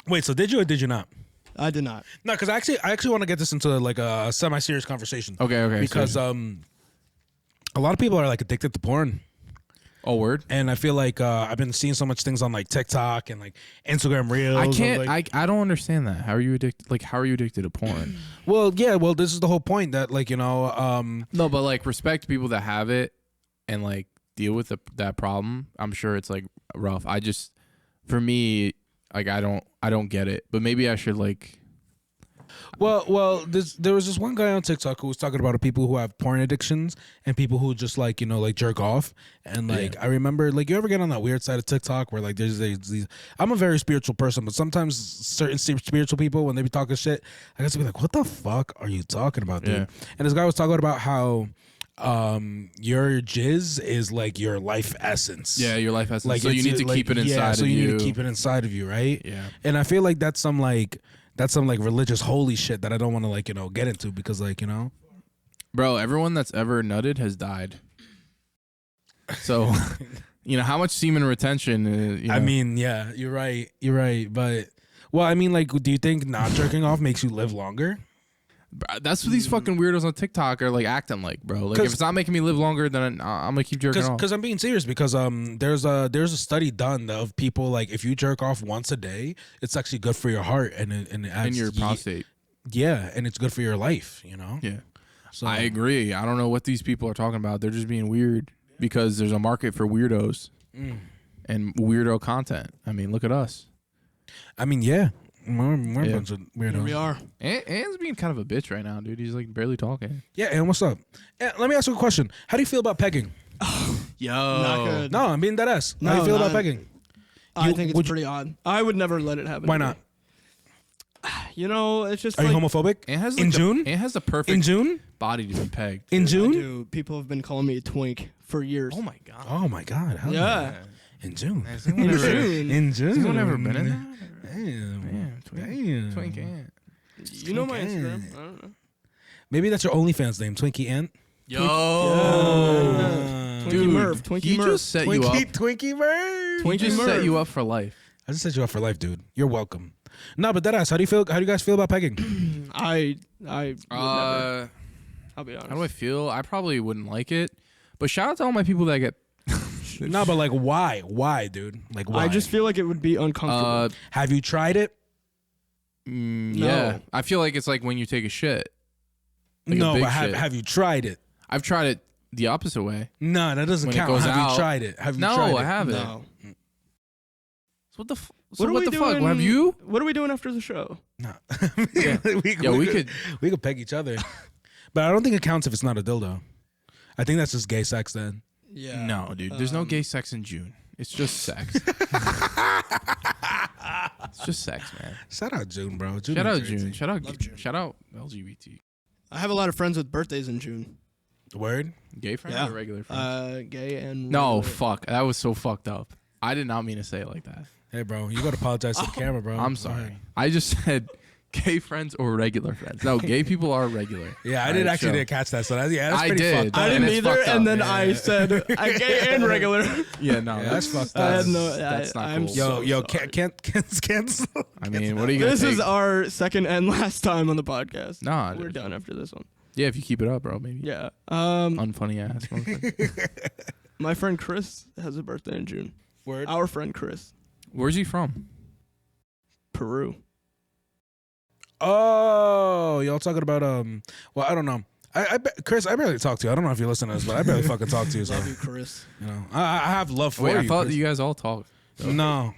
Wait, so did you or did you not? I did not. No, because I actually want to get this into like a semi-serious conversation. Okay. Because so, a lot of people are like addicted to porn. oh, word. And I feel like I've been seeing so much things on like TikTok and like Instagram Reels. I and, can't. like- I don't understand that. How are you addicted? Like, how are you addicted to porn? Well, yeah. Well, this is the whole point that like No, but like respect people that have it and like deal with that problem. I'm sure it's like rough. For me, like I don't get it. But maybe I should like. Well, there was this one guy on TikTok who was talking about people who have porn addictions and people who just like like jerk off. And like I remember, like, you ever get on that weird side of TikTok where like there's these. I'm a very spiritual person, but sometimes certain spiritual people, when they be talking shit, I guess to be like, what the fuck are you talking about, dude? Yeah. And this guy was talking about how your jizz is like your life essence. Yeah, your life has. Like, So you need to keep it inside so of you you. need to keep it inside of you, right? Yeah. And I feel like that's some religious holy shit that I don't want to like get into because like Bro, everyone that's ever nutted has died. So, how much semen retention? I mean, yeah, you're right, but well, I mean, like, do you think not jerking off makes you live longer? That's what these fucking weirdos on TikTok are like acting like, bro. Like, if it's not making me live longer, then I'm gonna keep jerking off. Because I'm being serious. Because there's a study done of people like if you jerk off once a day, it's actually good for your heart and it adds And your prostate. Yeah, and it's good for your life. Yeah. So I agree. I don't know what these people are talking about. They're just being weird because there's a market for weirdos and weirdo content. I mean, look at us. I mean, yeah. We're a bunch of weirdos. Here we are. Ant's being kind of a bitch right now, dude. He's like barely talking. Yeah, and what's up? Let me ask you a question. How do you feel about pegging? Yo. Not good. No, I'm being dead ass. How do No, you feel about not- pegging? I think it's would you- pretty odd. I would never let it happen. Why to not? me. It's just Are you like, homophobic? Ant has In like June? Ant has the perfect In June? body to be pegged. In I June? do. People have been calling me a twink for years. Oh my god. Oh my God! Hell Yeah. In June. Has anyone In ever- June. In June. Has anyone ever been in that? Damn. Damn, twink. Damn. Twink Ant. You know my Twink Instagram. Ant. I don't know. Maybe that's your OnlyFans name, Twinkie Ant. Yo. Twinkie Dude, Merv. Twinkie he Merv. just set you up. Twinkie Merv. He just Twinkie set Merv. you up for life. I just set you up for life, dude. You're welcome. No, but deadass, how do you guys feel about pegging? I would never. I'll be honest. How do I feel? I probably wouldn't like it. But shout out to all my people that get. No, but like why? Why, dude? Like why? I just feel like it would be uncomfortable. Have you tried it? Yeah. I feel like it's like when you take a shit. Like a no, big but shit. have you tried it? I've tried it the opposite way. No, that doesn't When it count. goes Have out- you tried it? Have you No, tried it? I haven't. No. So what the What so are what we the fuck? doing- Have you? What are we doing after the show? No. Yeah. we could peg each other. But I don't think it counts if it's not a dildo. I think that's just gay sex then. Yeah. No, dude. There's no gay sex in June. It's just sex. It's just sex, man. Shout out June, bro. Shout out is crazy. June. Shout out Love June. shout out LGBT. I have a lot of friends with birthdays in June. Word. Gay friends Yeah. or regular friends? Gay and No, regular. fuck. That was so fucked up. I did not mean to say it like that. Hey, bro, you gotta apologize to the camera, bro. I'm Go sorry. ahead. I just said gay friends or regular friends. No, gay people are regular. Yeah, I Right, did actually so- didn't catch that. So that's I pretty did. fucked up. I And didn't it's either, fucked up. and then Yeah. I said I gay and regular. Yeah, no, Yeah, that's fucked up. I had That's, no. that's not I'm cool. so Yo, sorry. can't cancel. I mean, what are you gonna This take? is our second and last time on the podcast. Nah, We're dude. done after this one. Yeah, if you keep it up, bro, maybe. Yeah. Unfunny ass. motherfucker. My friend Chris has a birthday in June. Word. Our friend Chris, Where's he from? Peru. Oh, y'all talking about Well, I don't know. Chris, I barely talk to you. I don't know if you listen to this, but I barely fucking talk to you. So Love you, Chris. you know, I have love for Wait, you. I thought Chris. you guys all talk. No.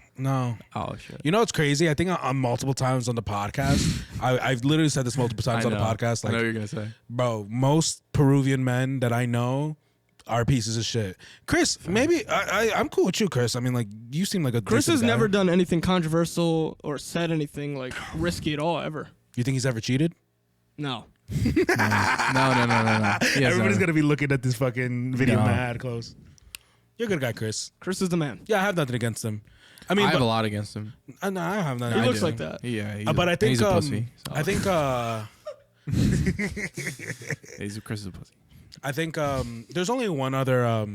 Oh shit. You know what's crazy? I think on multiple times on the podcast, I've literally said this multiple times on the podcast. I know Like, what you're gonna say. bro, most Peruvian men that I know are pieces of shit. Chris, maybe I'm cool with you, Chris. I mean, like, you seem like a Chris decent has guy. never done anything controversial or said anything like risky at all ever. You think he's ever cheated? No. No. He has Everybody's never. gonna be looking at this fucking video No. mad close. You're a good guy, Chris. Chris is the man. Yeah, I have nothing against him. I mean, I have but, a lot against him. no, I have nothing. He I looks do. like that. Yeah, But I think he's a pussy. So. I think Chris is a pussy. I think there's only one other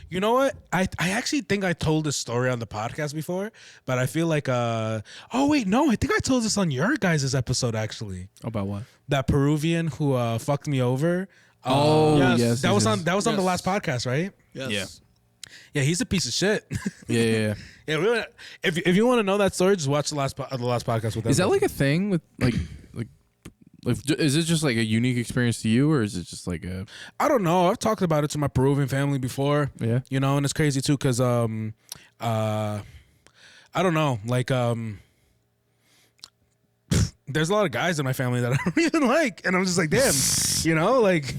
you know what? I actually think I told this story on the podcast before, but I feel like oh wait, no, I think I told this on your guys' episode actually. About what? That Peruvian who fucked me over. Oh yes. yes. that was on the Yes. last podcast, right? Yes. Yeah. Yeah, he's a piece of shit. Yeah. Yeah, really. If you want to know that story, just watch the last podcast with them. Is that like a thing with like is it just like a unique experience to you, or is it just like a I don't know. I've talked about it to my Peruvian family before. yeah? You know, and it's crazy too because I don't know, like there's a lot of guys in my family that I don't even like, and I'm just like, damn, you know, like,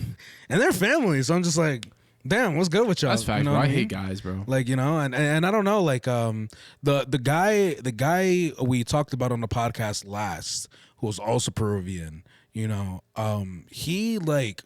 and they're family, so I'm just like, damn, what's good with y'all? That's facts, You know bro. what I mean? hate guys, bro. Like, you know, and I don't know, like the guy we talked about on the podcast last, who was also Peruvian, you know, he like,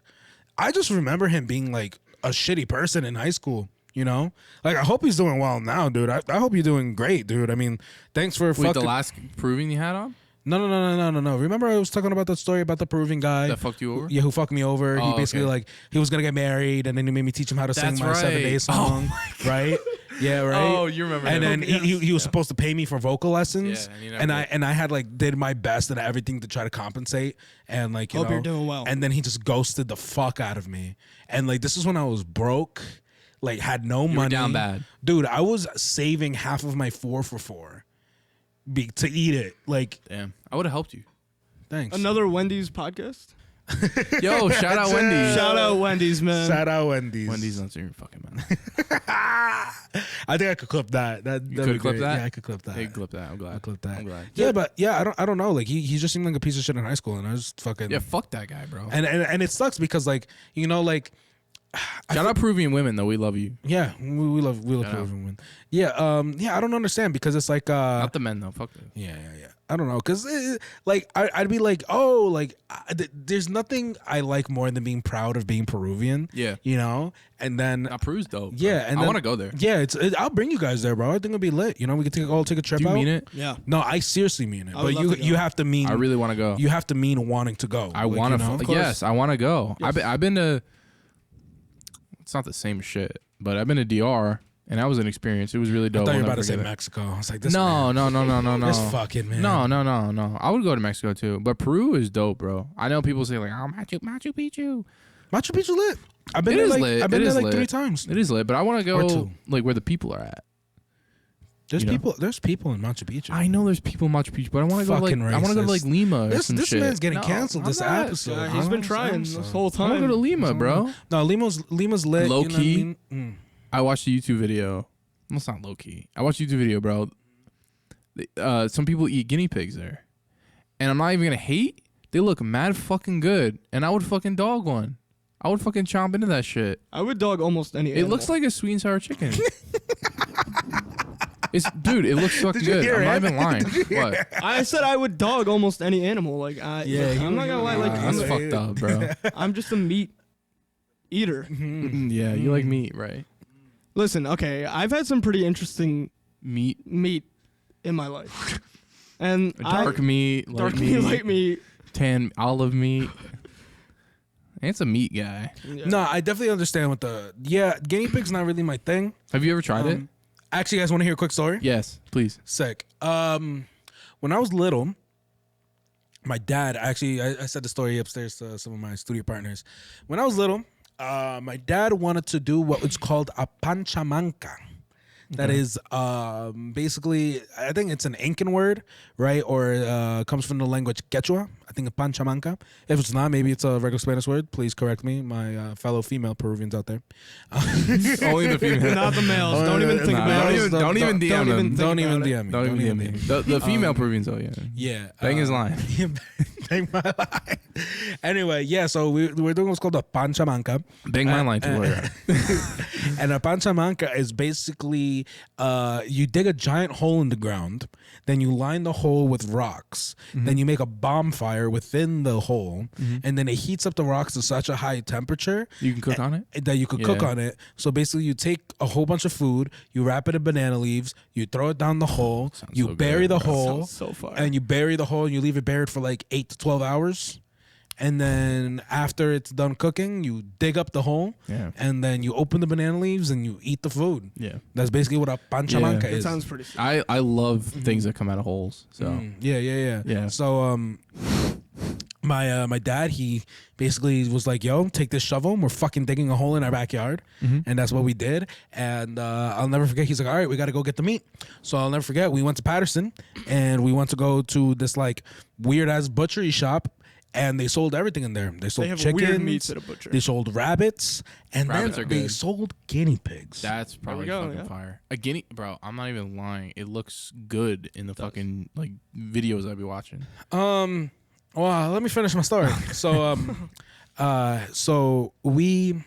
I just remember him being like a shitty person in high school. You know, like I hope he's doing well now, dude. I hope you're doing great, dude. I mean, thanks for Wait, fucking. the last proving you had on No. Remember I was talking about that story about the Peruvian guy. that fucked you over? Yeah, who fucked me over. Oh, He basically okay. like he was gonna get married, and then he made me teach him how to sing That's my 7-Day right. song, right? Yeah, right. Oh, you remember And him. then he was supposed to pay me for vocal lessons, Yeah, and you never and did. I had like did my best and everything to try to compensate, and like you Hope know, you're doing well. And then he just ghosted the fuck out of me, and like this is when I was broke, like had no You were money, down bad. dude. I was saving half of my 4 for 4 to eat it. Like, Damn, I would have helped you. thanks. Another Wendy's podcast. Yo, shout out Wendy. Shout out Wendy's, man. Shout out Wendy's. Wendy's not your fucking man. I think I could clip that. That'd could be clip great. that? Yeah, I could clip that. Hey, clip that. I'm glad. I'll clip that. I'm glad. Yeah, but yeah, I don't know. Like he just seemed like a piece of shit in high school, and I was fucking Yeah, fuck that guy, bro. and it sucks because like you know like Shout out Peruvian women though. We love you. yeah we love Shout out. Peruvian women. Yeah, yeah, I don't understand because it's like Not the men though. Fuck them. yeah. I don't know, cause like I'd be like, oh, like there's nothing I like more than being proud of being Peruvian. Yeah. You know, and then Not Peru's dope. yeah, and I then- want to go there. Yeah, I'll bring you guys there, bro. I think it'll be lit. You know, we can take a trip Do you out. mean it? Yeah. No, I seriously mean it. I would But love to go. you have to mean I really want to go. you have to mean wanting to go. I Like, want you know? to. Yes, I want to go. Yes. I've been to. It's not the same shit, but I've been to DR, and that was an experience. It was really I dope. thought you I'll were about never to say forget it. Mexico. I was like, this No, man, no. this fucking man. No. I would go to Mexico too, but Peru is dope, bro. I know people say like, "Oh, Machu Picchu." Machu Picchu lit. I've been It there is like lit. I've been It there is like lit. 3 times. It is lit, but I want to Or go two. like where the people are at. There's You know? people. There's people in Machu Picchu. I know there's people in Machu Picchu, but I want to go to, like Fucking I want to go to like racist. Lima or This some shit. man's getting No, canceled I'm this not. episode. Yeah, he's been trying this whole I want time. to go to Lima, bro. No, Lima's lit. Low you know what I key. mean? I watched a YouTube video. Well, it's not low key. I watched a YouTube video, bro. Some people eat guinea pigs there, and I'm not even gonna hate. They look mad fucking good, and I would fucking dog one. I would fucking chomp into that shit. I would dog almost any It animal. looks like a sweet and sour chicken. Dude, it looks fucking Did you good. hear I'm not it? even lying. Did you hear What? I said I would dog almost any animal. Like, Yeah, I'm not gonna lie. Like, That's fucked up, bro. I'm just a meat eater. Yeah, you like meat, right? Listen, okay, I've had some pretty interesting Meat, meat in my life. And dark meat, light meat, light meat. tan, olive meat. Ant's a meat guy. Yeah. No, I definitely understand what guinea pig's not really my thing. Have you ever tried it? Actually, you guys want to hear a quick story? Yes, please. Sick. When I was little, my dad actually, I said the story upstairs to some of my studio partners. When I was little, my dad wanted to do what was called a panchamanca. That is basically, I think it's an Incan word, right? Or comes from the language Quechua. I think a panchamanca. If it's not, maybe it's a regular Spanish word. Please correct me, my fellow female Peruvians out there. Only the female. Not the males. Don't even think about it. Don't even DM them. Don't even DM me. Don't even DM me. The female Peruvians, though, yeah. Yeah. Bang his line. Bang my line. Anyway, yeah, so we're doing what's called a panchamanca. Bang my line too. And a panchamanca is basically you dig a giant hole in the ground, then you line the hole with rocks, then you make a bonfire within the hole, and then it heats up the rocks to such a high temperature You can cook on it? that you could cook Yeah. on it. So basically, you take a whole bunch of food, you wrap it in banana leaves, you throw it down the hole, you so bury good, the bro. hole, Sounds so fire. and you bury the hole, and you leave it buried for like 8 to 12 hours. And then after it's done cooking, you dig up the hole, Yeah. and then you open the banana leaves and you eat the food. Yeah. That's basically what a panchamanca It is. sounds pretty sick. I love things that come out of holes. So Yeah. Yeah. So my dad, he basically was like, "Yo, take this shovel. We're fucking digging a hole in our backyard," and that's what we did. And I'll never forget. He's like, "All right, we got to go get the meat." So I'll never forget. We went to Patterson, and we went to go to this like weird ass butchery shop. And they sold everything in there. They sold They have chickens. weird meats at a butcher. They sold rabbits, and Rabbits then are they good. sold guinea pigs. that's probably go, fucking yeah. fire. A guinea, bro, I'm not even lying. It looks good in the fucking like videos I'd be watching. Well, let me finish my story. So, so we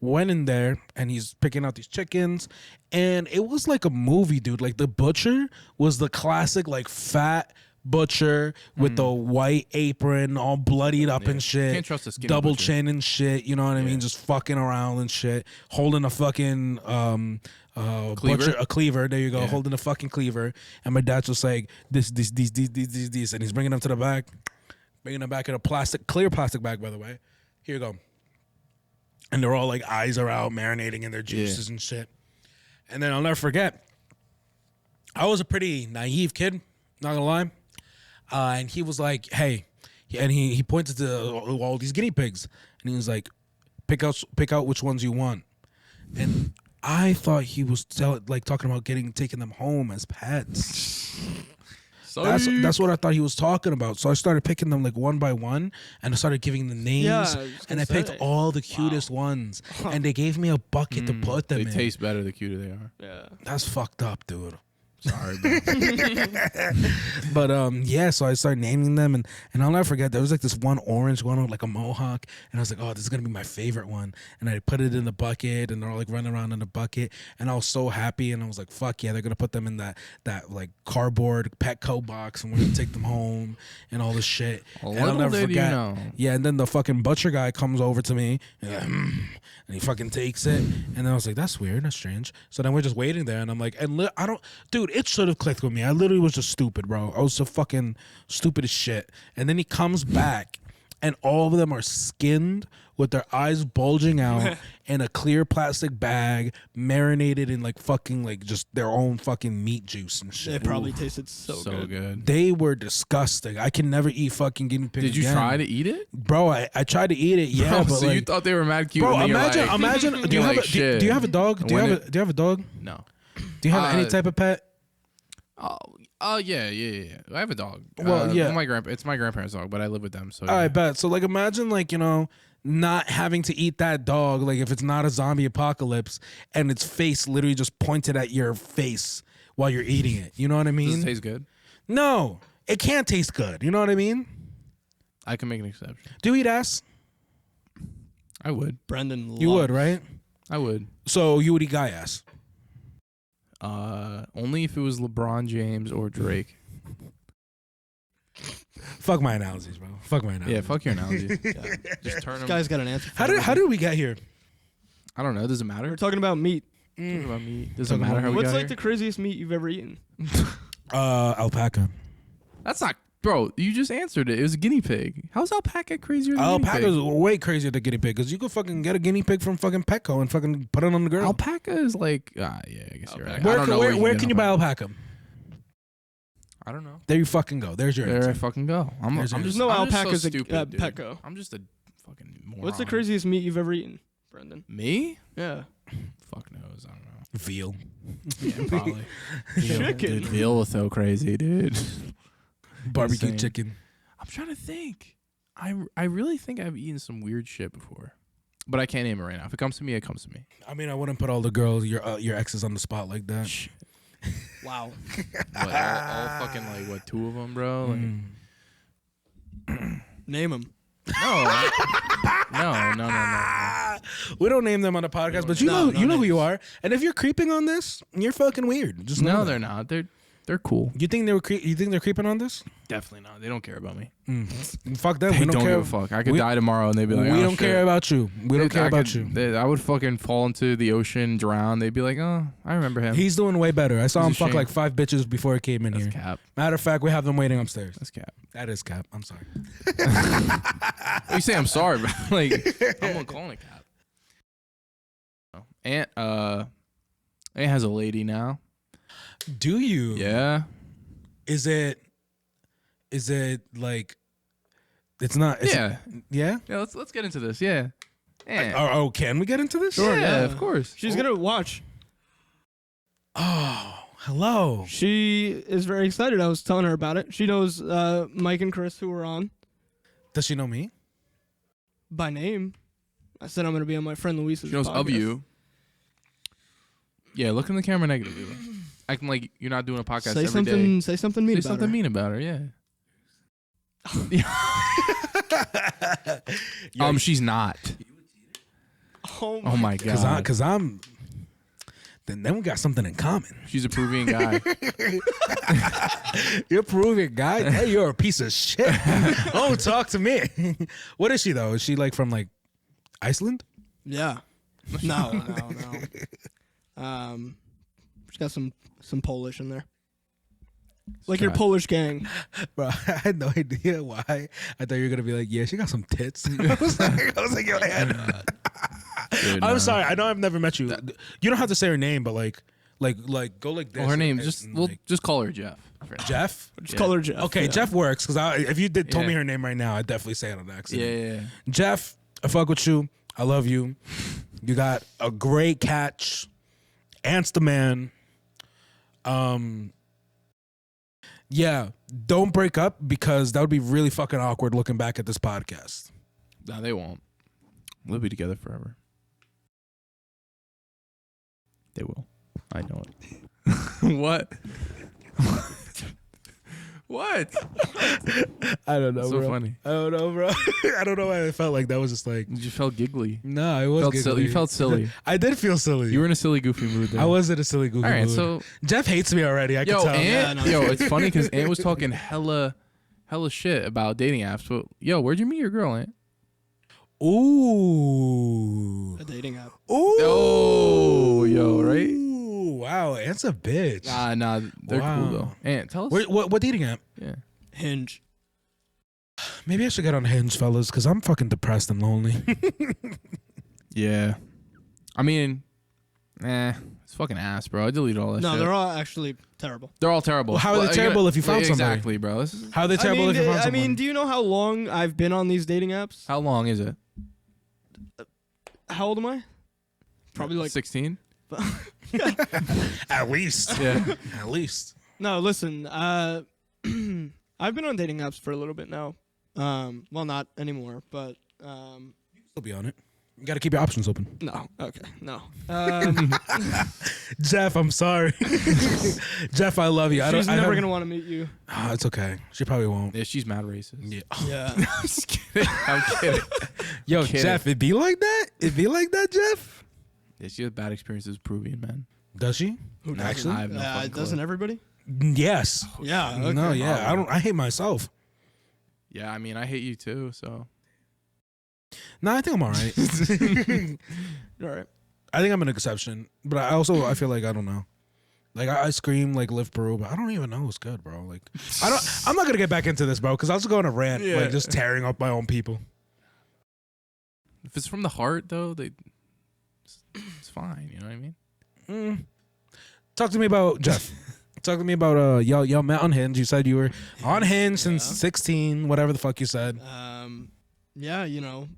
went in there, and he's picking out these chickens, and it was like a movie, dude. Like the butcher was the classic, like fat butcher with the white apron, all bloodied up and shit. Can't trust a skinny double butcher. chin and shit. You know what I mean? Just fucking around and shit, holding a fucking butcher, a cleaver. There you go, Yeah. holding a fucking cleaver. And my dad's just like this, and he's bringing them to the back, bringing them back in a clear plastic bag, by the way. Here you go. And they're all like eyes are out, marinating in their juices and shit. And then I'll never forget, I was a pretty naive kid, not gonna lie. And he was like, "Hey," and he pointed to all these guinea pigs, and he was like, pick out which ones you want." And I thought he was talking about taking them home as pets. That's what I thought he was talking about. So I started picking them like one by one, and I started giving the names. Yeah, I was gonna and I picked say. all the cutest ones, and they gave me a bucket to put them They in. taste better the cuter they are. Yeah. That's fucked up, dude. Sorry, bro. But yeah, so I started naming them, and I'll never forget, there was like this one orange one with like a mohawk, and I was like, "Oh, this is gonna be my favorite one." And I put it in the bucket, and they're all like running around in the bucket, and I was so happy, and I was like, "Fuck yeah, they're gonna put them in that like cardboard Petco box, and we're gonna take them home and all this shit." And I'll Little never did you forget. know. Yeah, and then the fucking butcher guy comes over to me, and he fucking takes it, and then I was like, "That's weird, that's strange." So then we're just waiting there, and I'm like, I don't, dude, it should have clicked with me. I literally was just stupid, bro. I was so fucking stupid as shit. And then he comes back, and all of them are skinned with their eyes bulging out in a clear plastic bag, marinated in like fucking like just their own fucking meat juice and shit. It probably tasted so good. good. They were disgusting. I can never eat fucking guinea pig Did you again. try to eat it? Bro, I tried to eat it, yeah, Bro, but so like, you thought they were mad cute. bro, and then you're imagine, like, imagine. Do you you're have like, a, shit. do you have a dog? Do you When have do you have a dog? No. Do you have any type of pet? Oh yeah. I have a dog. Well, yeah. It's my grandparents' dog, but I live with them. So I yeah. bet. So like, imagine like, you know, not having to eat that dog, like if it's not a zombie apocalypse, and its face literally just pointed at your face while you're eating it. You know what I Does mean? it taste good? No, it can't taste good. You know what I mean? I can make an exception. Do you eat ass? I would. Brendan You would, right? I would. So you would eat guy ass. Only if it was LeBron James or Drake. Fuck my analogies, bro. Fuck my analogies. Yeah, fuck your analogy. Just turn This them. guy's got an answer for How did we get here? I don't know. Does it matter? We're talking about meat. Talking about meat. Does it matter how we What's got like here? the craziest meat you've ever eaten? Alpaca. That's not, bro. You just answered it. It was a guinea pig. How's alpaca crazier than guinea pig? Alpaca's way crazier than guinea pig because you could fucking get a guinea pig from fucking Petco and fucking put it on the grill. Alpaca is like, yeah, I guess you're right. I Where, don't know where can you buy alpaca? I don't know. There you fucking go. There's your There answer. I fucking go. I'm There's just no I'm just alpacas so at stupid, dude. Petco. I'm just a fucking moron. What's the craziest meat you've ever eaten, Brendan? Me? Yeah. Fuck knows. I don't know. Veal. Yeah, probably. Chicken. Dude, veal was so crazy, dude. Barbecue Insane. chicken. I'm trying to think. I really think I've eaten some weird shit before, but I can't name it right now. If it comes to me, it comes to me. I mean, I wouldn't put all the girls, your exes, on the spot like that. Wow. What, all fucking like what? 2 of them, bro. Like, Name them. No. We don't name them on the podcast, but you know who you are. And if you're creeping on this, you're fucking weird. Just know No, that. they're not. They're cool. You think you think they're creeping on this? Definitely not. They don't care about me. Fuck them. They We don't care. give a fuck. I could we- die tomorrow and they'd be like, we oh, don't shit. care about you. We don't care about you. I would fucking fall into the ocean, drown. They'd be like, oh, I remember him. He's doing way better. I saw He's him a fuck shame. like 5 bitches before he came in That's here. cap. Matter of fact, we have them waiting upstairs. That's cap. That is cap. I'm sorry. You say I'm sorry, but like I'm gonna call it cap. Ant has a lady now. Do you? Yeah. Is it like? It's not. It's Yeah. Yeah. Yeah. Let's get into this. Yeah. Ant. Oh, can we get into this? yeah, of course. She's gonna watch. Oh, hello. She is very excited. I was telling her about it. She knows Mike and Chris, who were on Does she know me? by name. I said I'm gonna be on my friend Luis's. She knows of podcast. you. Yeah. Look in the camera negatively. Acting like you're not doing a podcast Say every something. day. Say something mean Say about something her. mean about her. Yeah. She's not. Oh Oh my god. Cause I'm. Then we got something in common. She's a Peruvian guy. You're Peruvian guy. Hey, you're a piece of shit. Don't talk to me. What is she though? Is she like from like Iceland? Yeah. No. She's got some Polish in there. Like your Scott. Polish gang. Bro, I had no idea why. I thought you were gonna be like, yeah, she got some tits. I was like, yo, man. Dude, I'm no. sorry. I know I've never met you. You don't have to say her name, but like go like this. Well, her name and, we'll like, just call her Jeff. Jeff. Just call her Jeff. Okay, yeah. Jeff works because if you told me Yeah. her name right now, I'd definitely say it on accident. Yeah. Jeff, I fuck with you. I love you. You got a great catch. Ant's the man. Yeah, don't break up because that would be really fucking awkward looking back at this podcast. No, they won't. We'll be together forever. They will. I know it. What? What? I don't know, So bro. funny. I don't know, bro. I don't know why I felt like that was just like. You just felt giggly. No, it was Felt giggly. silly. You felt silly. I did feel silly. You were in a silly, goofy mood there. I was in a silly goofy All right, mood. so Jeff hates me already. I can yo, tell. Ant, Yeah, no. yo, it's funny because Ant was talking hella shit about dating apps. But yo, where'd you meet your girl, Ant? Ooh. A dating app. Ooh. Oh, yo, right? Ooh, wow, Ant's a bitch. Nah, they're Wow. cool though. Ant, tell us. What dating app? Yeah. Hinge. Maybe I should get on Hinge, fellas, because I'm fucking depressed and lonely. Yeah. I mean, it's fucking ass, bro. I deleted all that No, shit. they're all actually terrible. They're all terrible. Well, how are they Well, terrible if you found somebody? Exactly, bro. This is, How are they terrible if you found I someone? mean, do you know how long I've been on these dating apps? how long is it? How old am I? Probably like 16. At least. Yeah. At least. No, listen. I've been on dating apps for a little bit now. Well, not anymore, but Still be on it. You got to keep your options open. no. Okay, no. Jeff, I'm sorry. Jeff, I love you. She's never gonna want to meet you. Oh, it's okay. She probably won't. Yeah, she's mad racist. Yeah. Yeah. I'm just kidding. I'm kidding. Yo, Kidding. Jeff, it be like that? It be like that, Jeff? Yeah, she has bad experiences with Peruvian men. Does she? Who doesn't? Actually, I have no fucking clue. Doesn't everybody? Yes. Yeah. Okay. No, yeah. I hate myself. Yeah, I mean, I hate you too, so. No, I think I'm all right. All right. I think I'm an exception, but I feel like I don't know. Like I scream like Live Peru, but I don't even know who's good, bro. Like I'm not gonna get back into this, bro, because I was going to rant, like just tearing up my own people. If it's from the heart, though, it's fine. You know what I mean? Talk to me about Jeff. Talk to me about y'all met on Hinge. You said you were on Hinge since 16, whatever the fuck you said. Yeah, you know,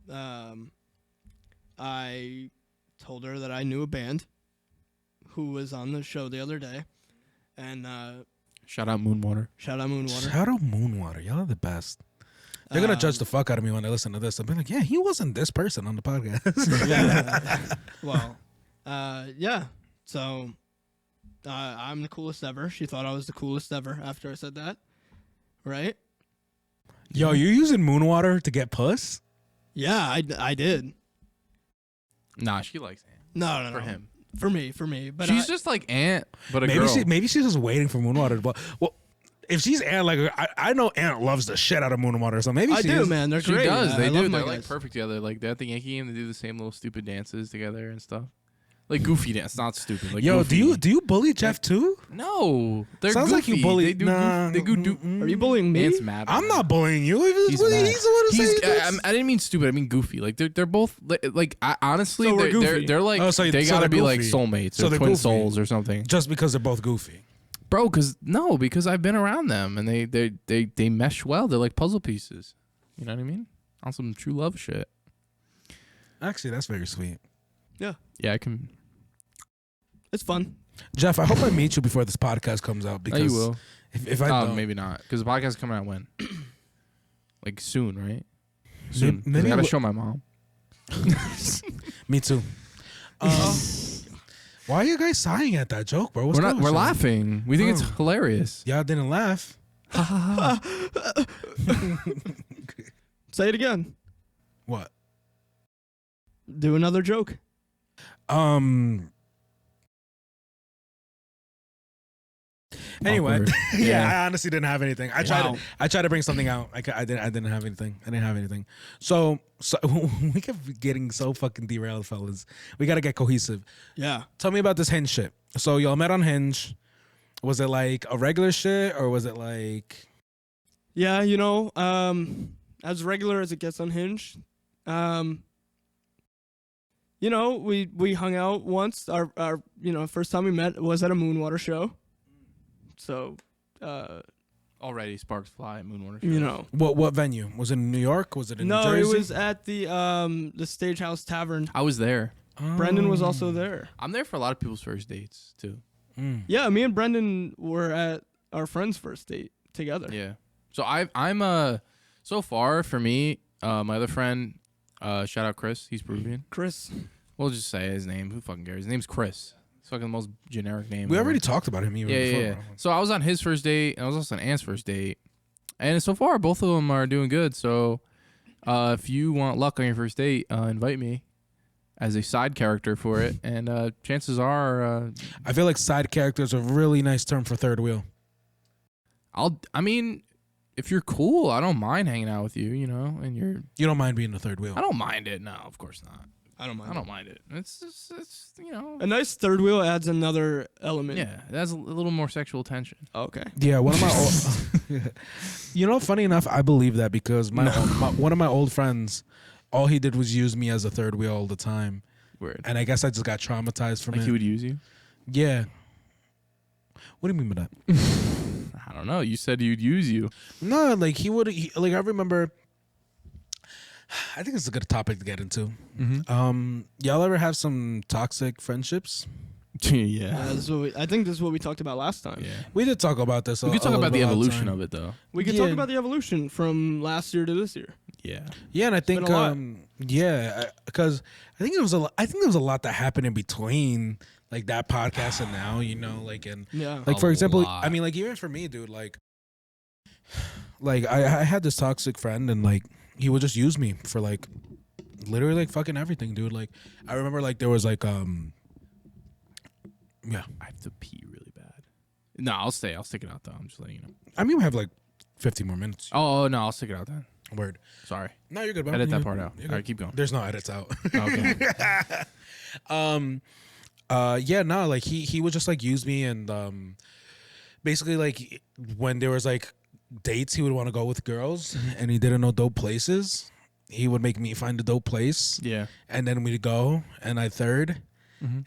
I told her that I knew a band who was on the show the other day, and Shout out Moonwater. shout out Moonwater. Shout out Moonwater. Y'all are the best. They're gonna judge the fuck out of me when they listen to this. I'll be like, yeah, he wasn't this person on the podcast. Yeah. Well, yeah. So I'm the coolest ever. She thought I was the coolest ever after I said that, right? Yo, you're using Moonwater to get puss? Yeah, I did. Nah, she likes Ant. No. For him. For me. But She's just like Ant, but a Maybe girl. maybe she's just waiting for Moonwater. Well, if she's Ant, like I know Ant loves the shit out of Moonwater, so maybe I she do, is. man. They're She great. does. They I do. love my They're like guys. perfect together. Like they're at the Yankee game. They do the same little stupid dances together and stuff. Like goofy dance, not stupid. Like Yo, goofy. do you bully Jeff too? No, they're Sounds like goofy. you bully. They do. Nah, They do. Are you bullying me? Ant's mad. I'm not bullying you. He's He's the mad. one who says this. I didn't mean stupid. I mean goofy. Like they're both like honestly So we're they're goofy. they're like Oh, so they so gotta they're be like goofy. soulmates So or they're twin goofy. souls or something, Just because they're both goofy. bro. Because I've been around them and they mesh well. They're like puzzle pieces. You know what I mean? On some true love shit. Actually, that's very sweet. Yeah, Yeah, I can. it's fun. Jeff, I hope I meet you before this podcast comes out because You will. if I don't, Maybe not, because the podcast is coming out when? Like soon, right? Soon. 'Cause maybe I gotta we'll- show my mom. me too. Why are you guys sighing at that joke, bro? What's We're not. going We're on? laughing. We think it's Oh. hilarious. Y'all didn't laugh. Say it again. What? Do another joke. Anyway, Awkward. yeah, I honestly didn't have anything. I tried. Wow. I tried to bring something out. I didn't have anything. I didn't have anything. So we kept getting so fucking derailed, fellas. We gotta get cohesive. Yeah. Tell me about this Hinge shit. So y'all met on Hinge. Was it like a regular shit or was it like? Yeah, you know, as regular as it gets on Hinge. You know, we hung out once. Our first time we met was at a Moonwater show. So, Already sparks fly at Moonwater. you know. What venue? Was it in New York? Was it in New No, Jersey? it was at the Stage House Tavern. I was there. Brendan was also there. I'm there for a lot of people's first dates too. Yeah, me and Brendan were at our friend's first date together. Yeah. So I'm so far for me, my other friend, shout out Chris. He's Peruvian. Chris. We'll just say his name. Who fucking cares? His name's Chris. It's fucking the most generic name. We ever. already talked about him even before. Yeah. So I was on his first date, and I was also on Ant's first date, and so far both of them are doing good. So if you want luck on your first date, invite me as a side character for it, and chances are, I feel like side character is a really nice term for third wheel. I mean, if you're cool, I don't mind hanging out with you. You know, and You don't mind being the third wheel. I don't mind it. No, of course not. I don't mind. I don't mind it. It's just, it's you know. A nice third wheel adds another element. Yeah, it has a little more sexual tension. Okay. Yeah, one of my old, you know, funny enough, I believe that because one of my old friends, all he did was use me as a third wheel all the time, Weird. and I guess I just got traumatized from Like it. he would use you? Yeah. What do you mean by that? I don't know. You said he'd use you. No, like like I remember. I think it's a good topic to get into. Y'all ever have some toxic friendships? Yeah. I think this is what we talked about last time. Yeah. We did talk about this. We could talk about the evolution of it, though. We could Yeah. talk about the evolution from last year to this year. Yeah. Yeah, and I think been a lot. because I think there was a lot that happened in between like that podcast and now, you know, like and Yeah. like A for example, lot. I mean, like even for me, dude, like I had this toxic friend and like he would just use me for like literally like fucking everything, dude. Like I remember like there was like yeah. I have to pee really bad. No, I'll stay. I'll stick it out, though. I'm just letting you know. I mean we have like 50 more minutes. Oh, no, I'll stick it out then. Word. Sorry. No, you're good, bro. Edit You're that good. part out. You're All good. right, keep going. There's no edits out. Okay. Yeah, no, like he would just like use me and basically like when there was like dates he would want to go with girls and he didn't know dope places, he would make me find a dope place. Yeah. And then we'd go and I third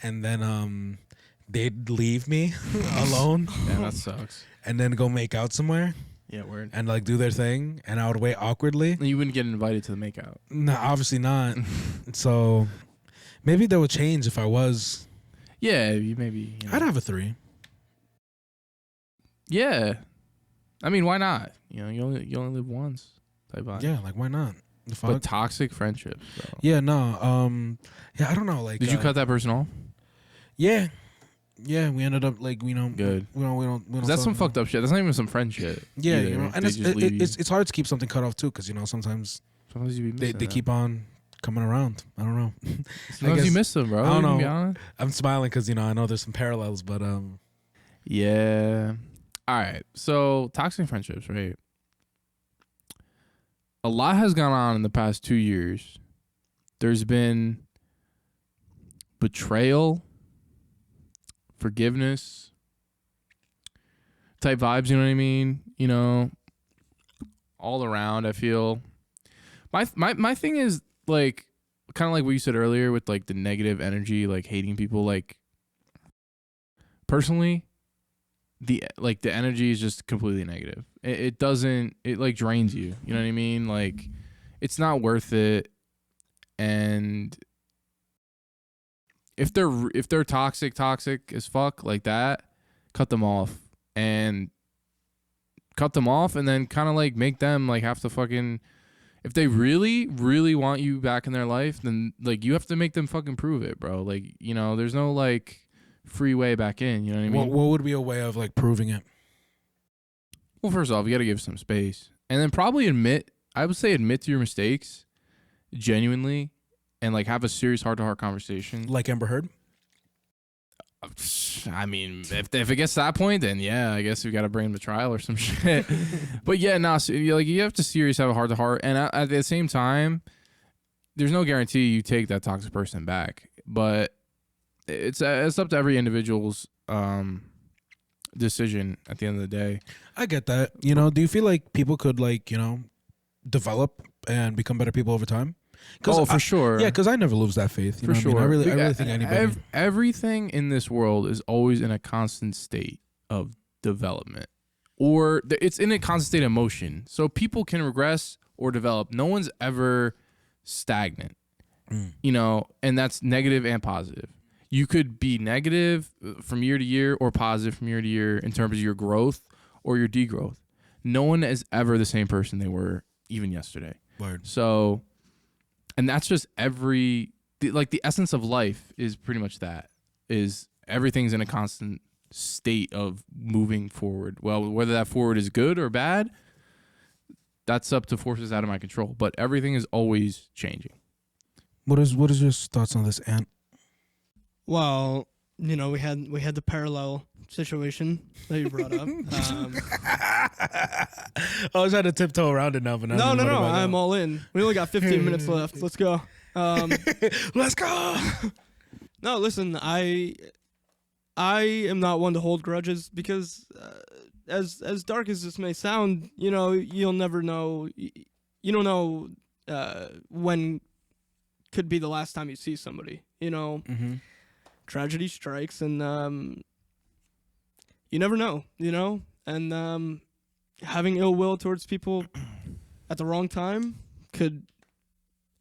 and then they'd leave me alone Yeah, that sucks. and then go make out somewhere Yeah, word. and like do their thing and I would wait awkwardly. You wouldn't get invited to the makeout. No, obviously not. So maybe that would change if I was. Yeah, you maybe. You know. I'd have a 3. Yeah. I mean, why not? You know, you only live once. Type vibe. Yeah, like why not? The fuck? But toxic friendships, bro. Yeah, no. Yeah, I don't know. Like, Did you cut that person off? Yeah, yeah. We ended up like Good. We don't. 'Cause that's some fucked up shit. That's not even some friend shit. Yeah, either. you know, and They just leave you. it's hard to keep something cut off too, because sometimes Sometimes you be they missing them. keep on coming around. I don't know. Sometimes you guess- miss them, bro. I don't You can know. be honest. I'm smiling because I know there's some parallels, but Yeah. All right. So toxic friendships, right? A lot has gone on in the past 2 years. There's been betrayal, forgiveness type vibes, you know what I mean? You know, all around, I feel. My thing is like kind of like what you said earlier with like the negative energy, like hating people, like personally the energy is just completely negative. It doesn't, it like drains you. You know what I mean? Like it's not worth it. And if they're toxic as fuck like that, cut them off and then kind of like make them like have to fucking, if they really, really want you back in their life, then like you have to make them fucking prove it, bro. Like, you know, there's no like free way back in, you know what I mean? what would be a way of like proving it? Well, first off, you got to give some space. And then probably admit to your mistakes genuinely and like have a serious heart-to-heart conversation. Like Amber Heard? I mean, if it gets to that point, then yeah, I guess we got to bring him to trial or some shit. But yeah, no, so, like you have to seriously have a heart-to-heart. And at the same time, there's no guarantee you take that toxic person back. But it's up to every individual's decision at the end of the day. I get that. Do you feel like people could like develop and become better people over time? Oh, for sure. Yeah, because I never lose that faith. For sure. I really think anybody. Everything in this world is always in a constant state of development, or it's in a constant state of motion. So people can regress or develop. No one's ever stagnant, and that's negative and positive. You could be negative from year to year or positive from year to year in terms of your growth or your degrowth. No one is ever the same person they were even yesterday. Word. So, and that's just the essence of life is pretty much that, is everything's in a constant state of moving forward. Well, whether that forward is good or bad, that's up to forces out of my control, but everything is always changing. What is your thoughts on this, Ant? Well, we had the parallel situation that you brought up. I was trying to tiptoe around it now, but No, I'm all in. We only got 15 minutes left. Let's go. Let's go. No, listen, I am not one to hold grudges because as dark as this may sound, you'll never know. You don't know when could be the last time you see somebody. Mm-hmm. Tragedy strikes, and you never know. And having ill will towards people at the wrong time could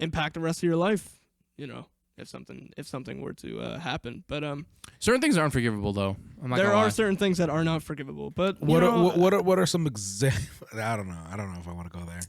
impact the rest of your life. If something were to happen, but Certain things are unforgivable, though. I'm not there gonna are lie. certain things that are not forgivable. But What are some examples? I don't know if I want to go there.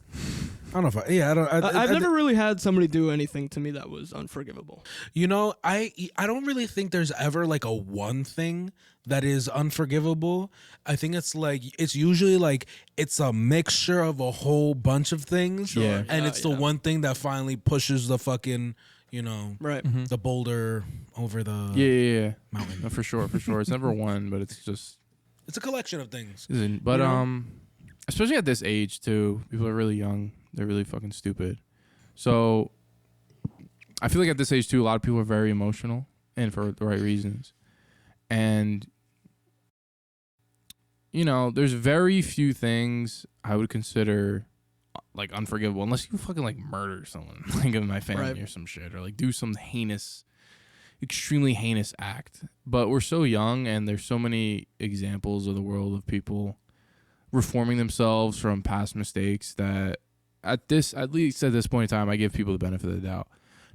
I don't know if I've never really had somebody do anything to me that was unforgivable. I don't really think there's ever like a one thing that is unforgivable. I think it's usually like it's a mixture of a whole bunch of things. Sure. And it's the one thing that finally pushes the fucking, Right. the boulder over the Yeah. mountain. No, for sure. It's never one, but it's just. It's a collection of things. But especially at this age too, people are really young. They're really fucking stupid. So I feel like at this age too, a lot of people are very emotional and for the right reasons. And you know, there's very few things I would consider like unforgivable unless you fucking like murder someone, like in my family or some shit, or like do some heinous, extremely heinous act. But we're so young, and there's so many examples of the world of people reforming themselves from past mistakes that at least at this point in time, I give people the benefit of the doubt.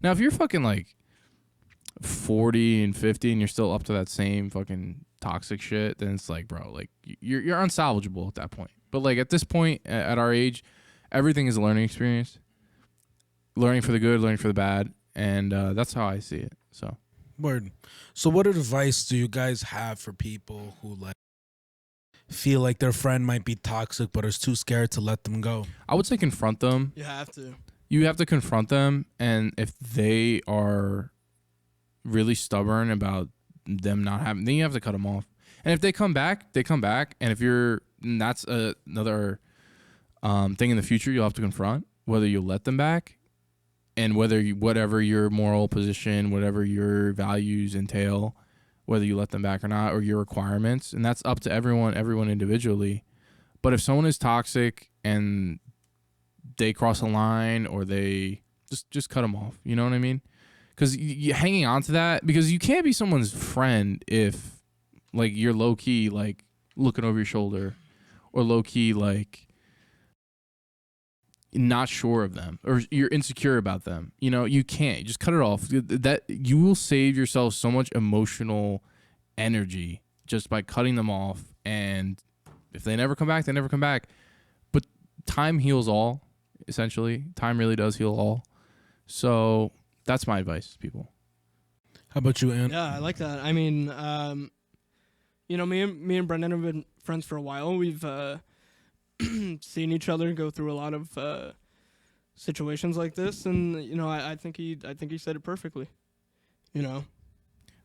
Now, if you're fucking like 40 and 50 and you're still up to that same fucking toxic shit, then it's like, bro, like you're unsalvageable at that point. But like at this point, at our age, everything is a learning experience. Learning for the good, learning for the bad, and that's how I see it. So, Word. So, what advice do you guys have for people who like feel like their friend might be toxic but are too scared to let them go? I would say confront them. You have to. You have to confront them, and if they are really stubborn about them not having, then you have to cut them off. And if they come back, they come back. And if and that's another thing in the future you'll have to confront, whether you let them back, and whatever your moral position, whatever your values entail, whether you let them back or not, or your requirements, and that's up to everyone individually. But if someone is toxic and they cross a line, or they just cut them off, you know what I mean? Because you hanging on to that, because you can't be someone's friend if like you're low key like looking over your shoulder, or low key like not sure of them, or you're insecure about them. You know, you can't. Just cut it off. That you will save yourself so much emotional energy just by cutting them off. And if they never come back, they never come back. But time heals all, essentially. Time really does heal all. So that's my advice, people. How about you, Ant? Yeah, I like that. I mean, you know, me and Brendan have been friends for a while. We've seen each other go through a lot of situations like this, and you know, I think he said it perfectly. You know,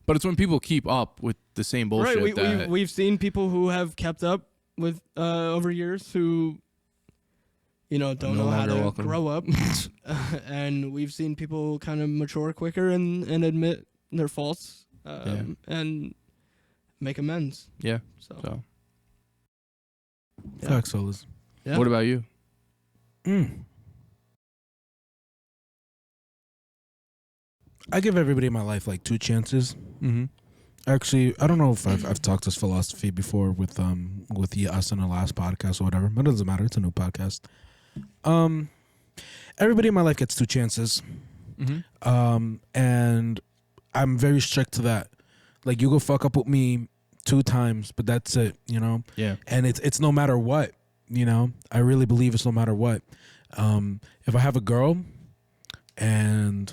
but it's when people keep up with the same bullshit. Right, we've seen people who have kept up with over years who, you know, don't know how to grow up, and we've seen people kind of mature quicker and admit their faults and make amends. Yeah. So. Yeah. Facts, fellas. Yeah. What about you? I give everybody in my life like 2 chances. Mm-hmm. Actually, I don't know if I've talked this philosophy before with us in the last podcast or whatever, but it doesn't matter. It's a new podcast. Everybody in my life gets 2 chances. Mm-hmm. And I'm very strict to that. Like, you go fuck up with me 2 times, but that's it, you know? Yeah. And it's no matter what, you know? I really believe it's no matter what. If I have a girl and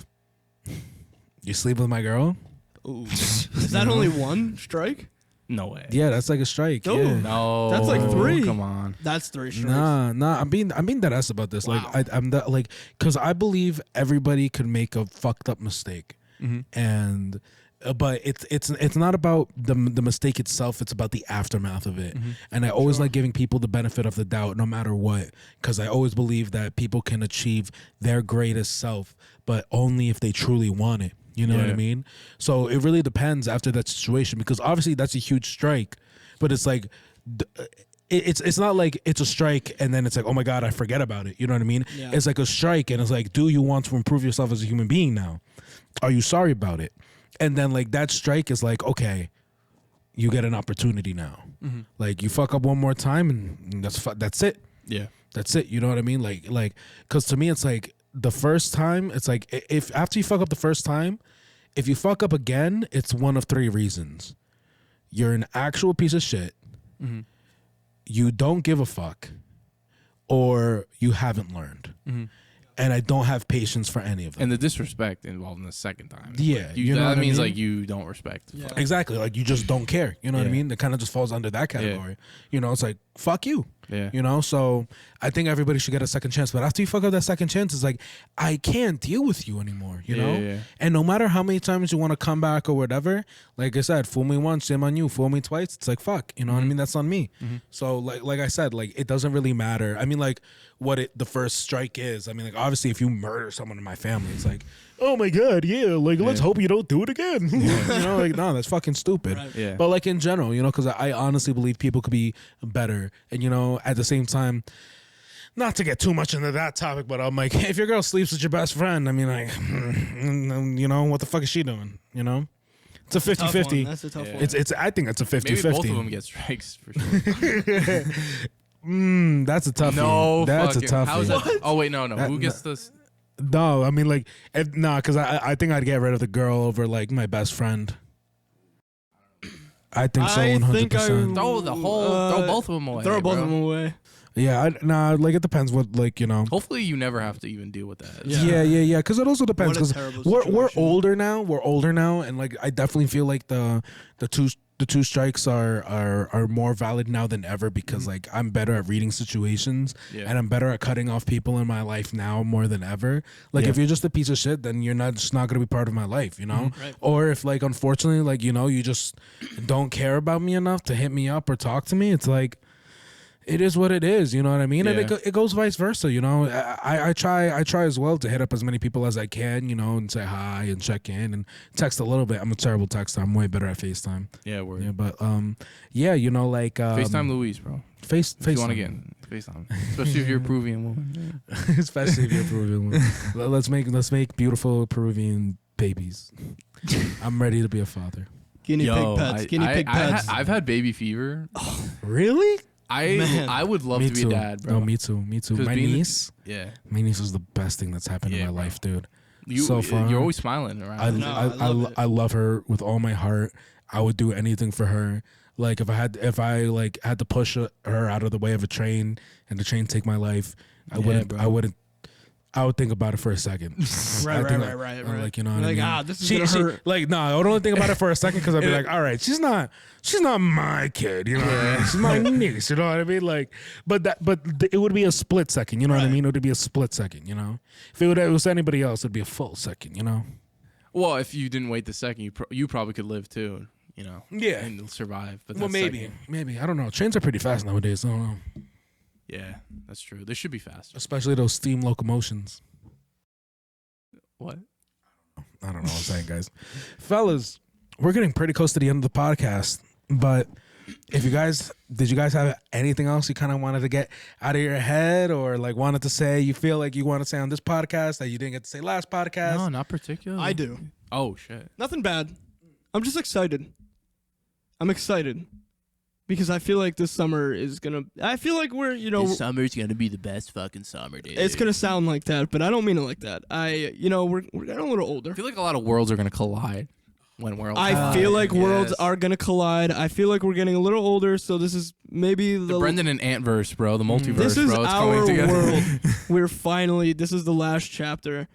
you sleep with my girl. Ooh. Is that only 1 strike? No way. Yeah, that's like a strike. Ooh. Yeah. No. That's like 3. Come on. That's 3 strikes. Nah. I'm being dead ass about this. Wow. Like I'm that, like, because I believe everybody could make a fucked up mistake, and but it's not about the mistake itself. It's about the aftermath of it. And I always like giving people the benefit of the doubt, no matter what, because I always believe that people can achieve their greatest self, but only if they truly want it. You know what I mean? So it really depends after that situation, because obviously that's a huge strike, but it's like it's not like it's a strike and then it's like, oh my God, I forget about it. You know what I mean? Yeah. It's like a strike, and it's like, do you want to improve yourself as a human being now? Are you sorry about it? And then like that strike is like, okay, you get an opportunity now. Like, you fuck up one more time and that's it. Yeah. That's it. You know what I mean? Like, cause to me, it's like the first time, it's like, if after you fuck up the first time, if you fuck up again, it's one of 3 reasons. You're an actual piece of shit. You don't give a fuck, or you haven't learned. And I don't have patience for any of them. And the disrespect involved in the second time. Yeah. Like, you know that what I means mean? like you don't respect. Exactly. Like, you just don't care. You know what I mean? It kind of just falls under that category. You know, it's like, fuck you. Yeah. You know, so I think everybody should get a second chance. But after you fuck up that second chance, it's like, I can't deal with you anymore, you know? Yeah. And no matter how many times you want to come back or whatever, like I said, fool me once, shame on you. Fool me twice, it's like, fuck. You know what I mean? That's on me. So like I said, like it doesn't really matter. I mean, like what the first strike is. I mean, like obviously if you murder someone in my family, it's like, oh my God, yeah, like let's hope you don't do it again. You know, like no, that's fucking stupid. Right. Yeah. But like in general, you know, because I honestly believe people could be better. And, you know, at the same time, not to get too much into that topic, but I'm like, if your girl sleeps with your best friend, I mean, like, you know, what the fuck is she doing? You know? It's a 50-50. That's a tough Yeah. one. It's I think it's a 50-50. Maybe both of them get strikes for sure. That's a tough No, one. That's a fucking- tough how is one. that? Oh wait, no. That- Who gets this? No, I mean, like, because I think I'd get rid of the girl over, like, my best friend. I think so, I 100%. think Throw throw both of them away. Throw both bro. of them away. Yeah, like, it depends what, like, you know. Hopefully, you never have to even deal with that. Yeah. Because it also depends. What a Because terrible we're situation. older now. We're older now, and like I definitely feel like the two strikes are more valid now than ever because like I'm better at reading situations Yeah. and I'm better at cutting off people in my life now more than ever. Like Yeah. if you're just a piece of shit, then you're just not gonna be part of my life, you know. Right. Or if like unfortunately like you know you just don't care about me enough to hit me up or talk to me, it's like. It is what it is, you know what I mean, and Yeah. it goes vice versa, you know. I try as well to hit up as many people as I can, you know, and say hi and check in and text a little bit. I'm a terrible texter. I'm way better at FaceTime. Yeah, word. Yeah, but yeah, you know, like FaceTime Louise, bro. Face If you want to get in FaceTime, especially if you're a Peruvian woman. especially if you're Peruvian. let's make beautiful Peruvian babies. I'm ready to be a father. Guinea pig pets. Guinea pig pets. I've had baby fever. Really? Man. I would love to be a dad, bro. No, me too. Me too. 'Cause My being- niece Yeah. is the best thing that's happened in my bro. life, dude. You, So far. you're always smiling around. I, No, I, I love it. I love her with all my heart. I would do anything for her. Like if I had to push her out of the way of a train and the train take my life, I would think about it for a second. Right. Like you know what I Like, mean? this is gonna hurt. Like no, I would only think about it for a second because I'd be like, all right, she's not my kid, you know, what I mean? She's my niece, you know what I mean? Like, but it would be a split second, you know what I Right. mean? It would be a split second, you know. If it was anybody else, it'd be a full second, you know. Well, if you didn't wait the second, you probably could live too. You know. Yeah. And survive. But Well, that's maybe I don't know. Trains are pretty fast nowadays. I don't know, Yeah, that's true. They should be faster. especially those steam locomotions. What? I don't know what I'm saying, guys. Fellas, we're getting pretty close to the end of the podcast, but did you guys have anything else you kind of wanted to get out of your head or like wanted to say you feel like you want to say on this podcast that you didn't get to say last podcast? No, not particularly. I do. Oh shit. Nothing bad. I'm just excited. I'm excited because I feel like this summer is gonna. I feel like we're, you know, summer's gonna be the best fucking summer, dude. it's gonna sound like that, but I don't mean it like that. We're getting a little older. I feel like a lot of worlds are gonna collide when we're. I feel like worlds are gonna collide. I feel like we're getting a little older, so this is maybe the Brendan and Antverse, bro. The multiverse, This is bro. It's our coming together. world. We're finally. This is the last chapter.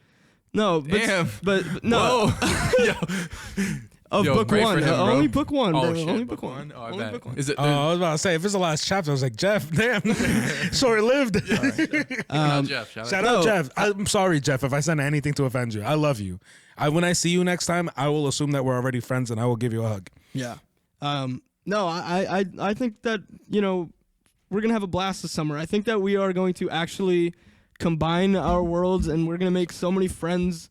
No, but Damn. but no. Whoa. Of Yo, book pray for one. him, bro. Only book one, Oh bro. shit. Only book one. Oh, I Only bet. book one. Is it? I was about to say if it's the last chapter, I was like Jeff, damn, short lived. Jeff. Shout No. out Jeff. I'm sorry, Jeff, if I said anything to offend you. I love you. When I see you next time, I will assume that we're already friends and I will give you a hug. Yeah. No, I think that, you know, we're gonna have a blast this summer. I think that we are going to actually combine our worlds and we're gonna make so many friends.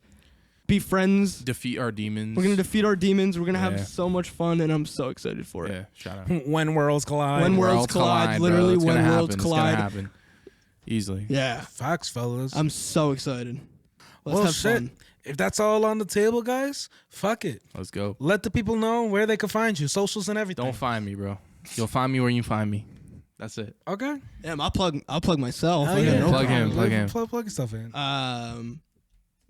Be friends. Defeat our demons. We're gonna defeat our demons. We're gonna Yeah. have so much fun, and I'm so excited for it. Yeah. Shout out. When worlds collide. When worlds collide, bro. literally It's when gonna worlds happen. collide. It's gonna happen. Easily. Yeah, Facts, fellas. I'm so excited. Let's well, have shit. fun. If that's all on the table, guys, fuck it. Let's go. Let the people know where they can find you, socials and everything. Don't find me, bro. You'll find me where you find me. That's it. Okay. Damn, I'll plug myself. Hell I got yeah. no Plug problem. in, plug in. Plug yourself in.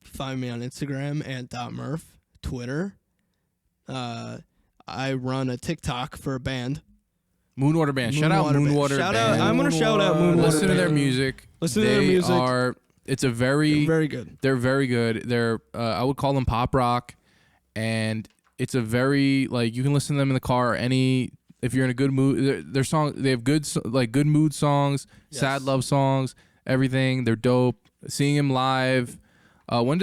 Find me on Instagram @.murph, Twitter. I run a TikTok for a band. Moonwater Band. Shout out Moonwater Band. Moonwater Shout Band. out. I'm gonna shout out Moonwater Listen to their Band. music. Listen to their music. It's a very. Very good. They're very good. They're I would call them pop rock, and it's a very like you can listen to them in the car or if you're in a good mood, their song, they have good mood songs, sad love songs, everything. They're dope. Seeing him live. When's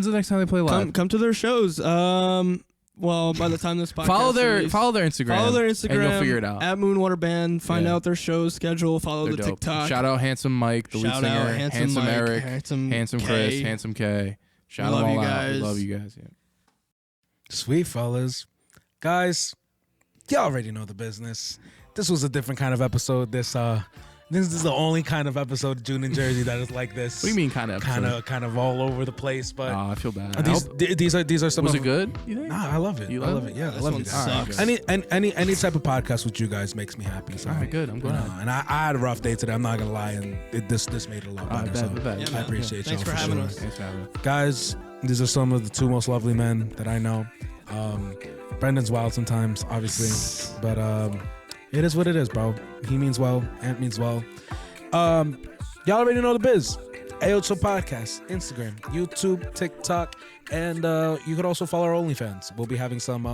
the next time they play live? Come to their shows. Well, by the time this podcast follow their released, Instagram. Follow their Instagram. And you'll figure it out. At Moonwater Band. Find out their show schedule. Follow They're the dope. TikTok. Shout out Handsome Mike, the lead Shout singer. out Handsome Mike, Eric. Handsome Chris. K. Handsome K. Shout Love them all you out. guys. We love you guys. Yeah. Sweet fellas. Guys, y'all already know the business. This was a different kind of episode. This is the only kind of episode of June in Jersey that is like this. What do you mean kind of? Kind of all over the place, but I feel bad. these are some. Was of it good? You think? Nah, I love it. You I love love it? it. Yeah, I This love one it. sucks. Any type of podcast with you guys makes me happy. So, All right, good. I'm glad. and I had a rough day today. I'm not gonna lie, and this made it a lot better. bet. So Yeah, I man. appreciate Thanks y'all for having sure. us. Thanks for having us. Guys, these are some of the two most lovely men that I know. Brendan's wild sometimes, obviously, but it is what it is, bro. He means well. Ant means well. Y'all already know the biz. Ayoo Podcast, Instagram, YouTube, TikTok, and you could also follow our OnlyFans. We'll be having some.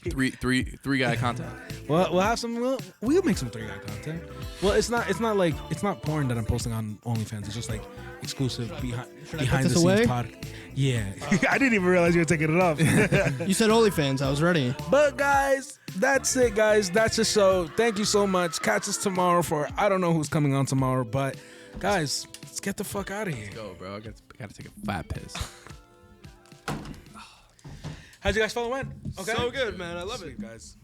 Three guy content. We'll have some. We'll make some 3-guy content. Well, it's not porn that I'm posting on OnlyFans. It's just like exclusive behind put the this scenes away? pod. Yeah, I didn't even realize you were taking it off. You said OnlyFans. I was ready. But guys, that's it, guys. That's the show. Thank you so much. Catch us tomorrow for I don't know who's coming on tomorrow, but guys, let's get the fuck out of here. Go, bro. I gotta take a fat piss. How'd you guys follow in? Okay. So good, man. I love Sweet, it. guys.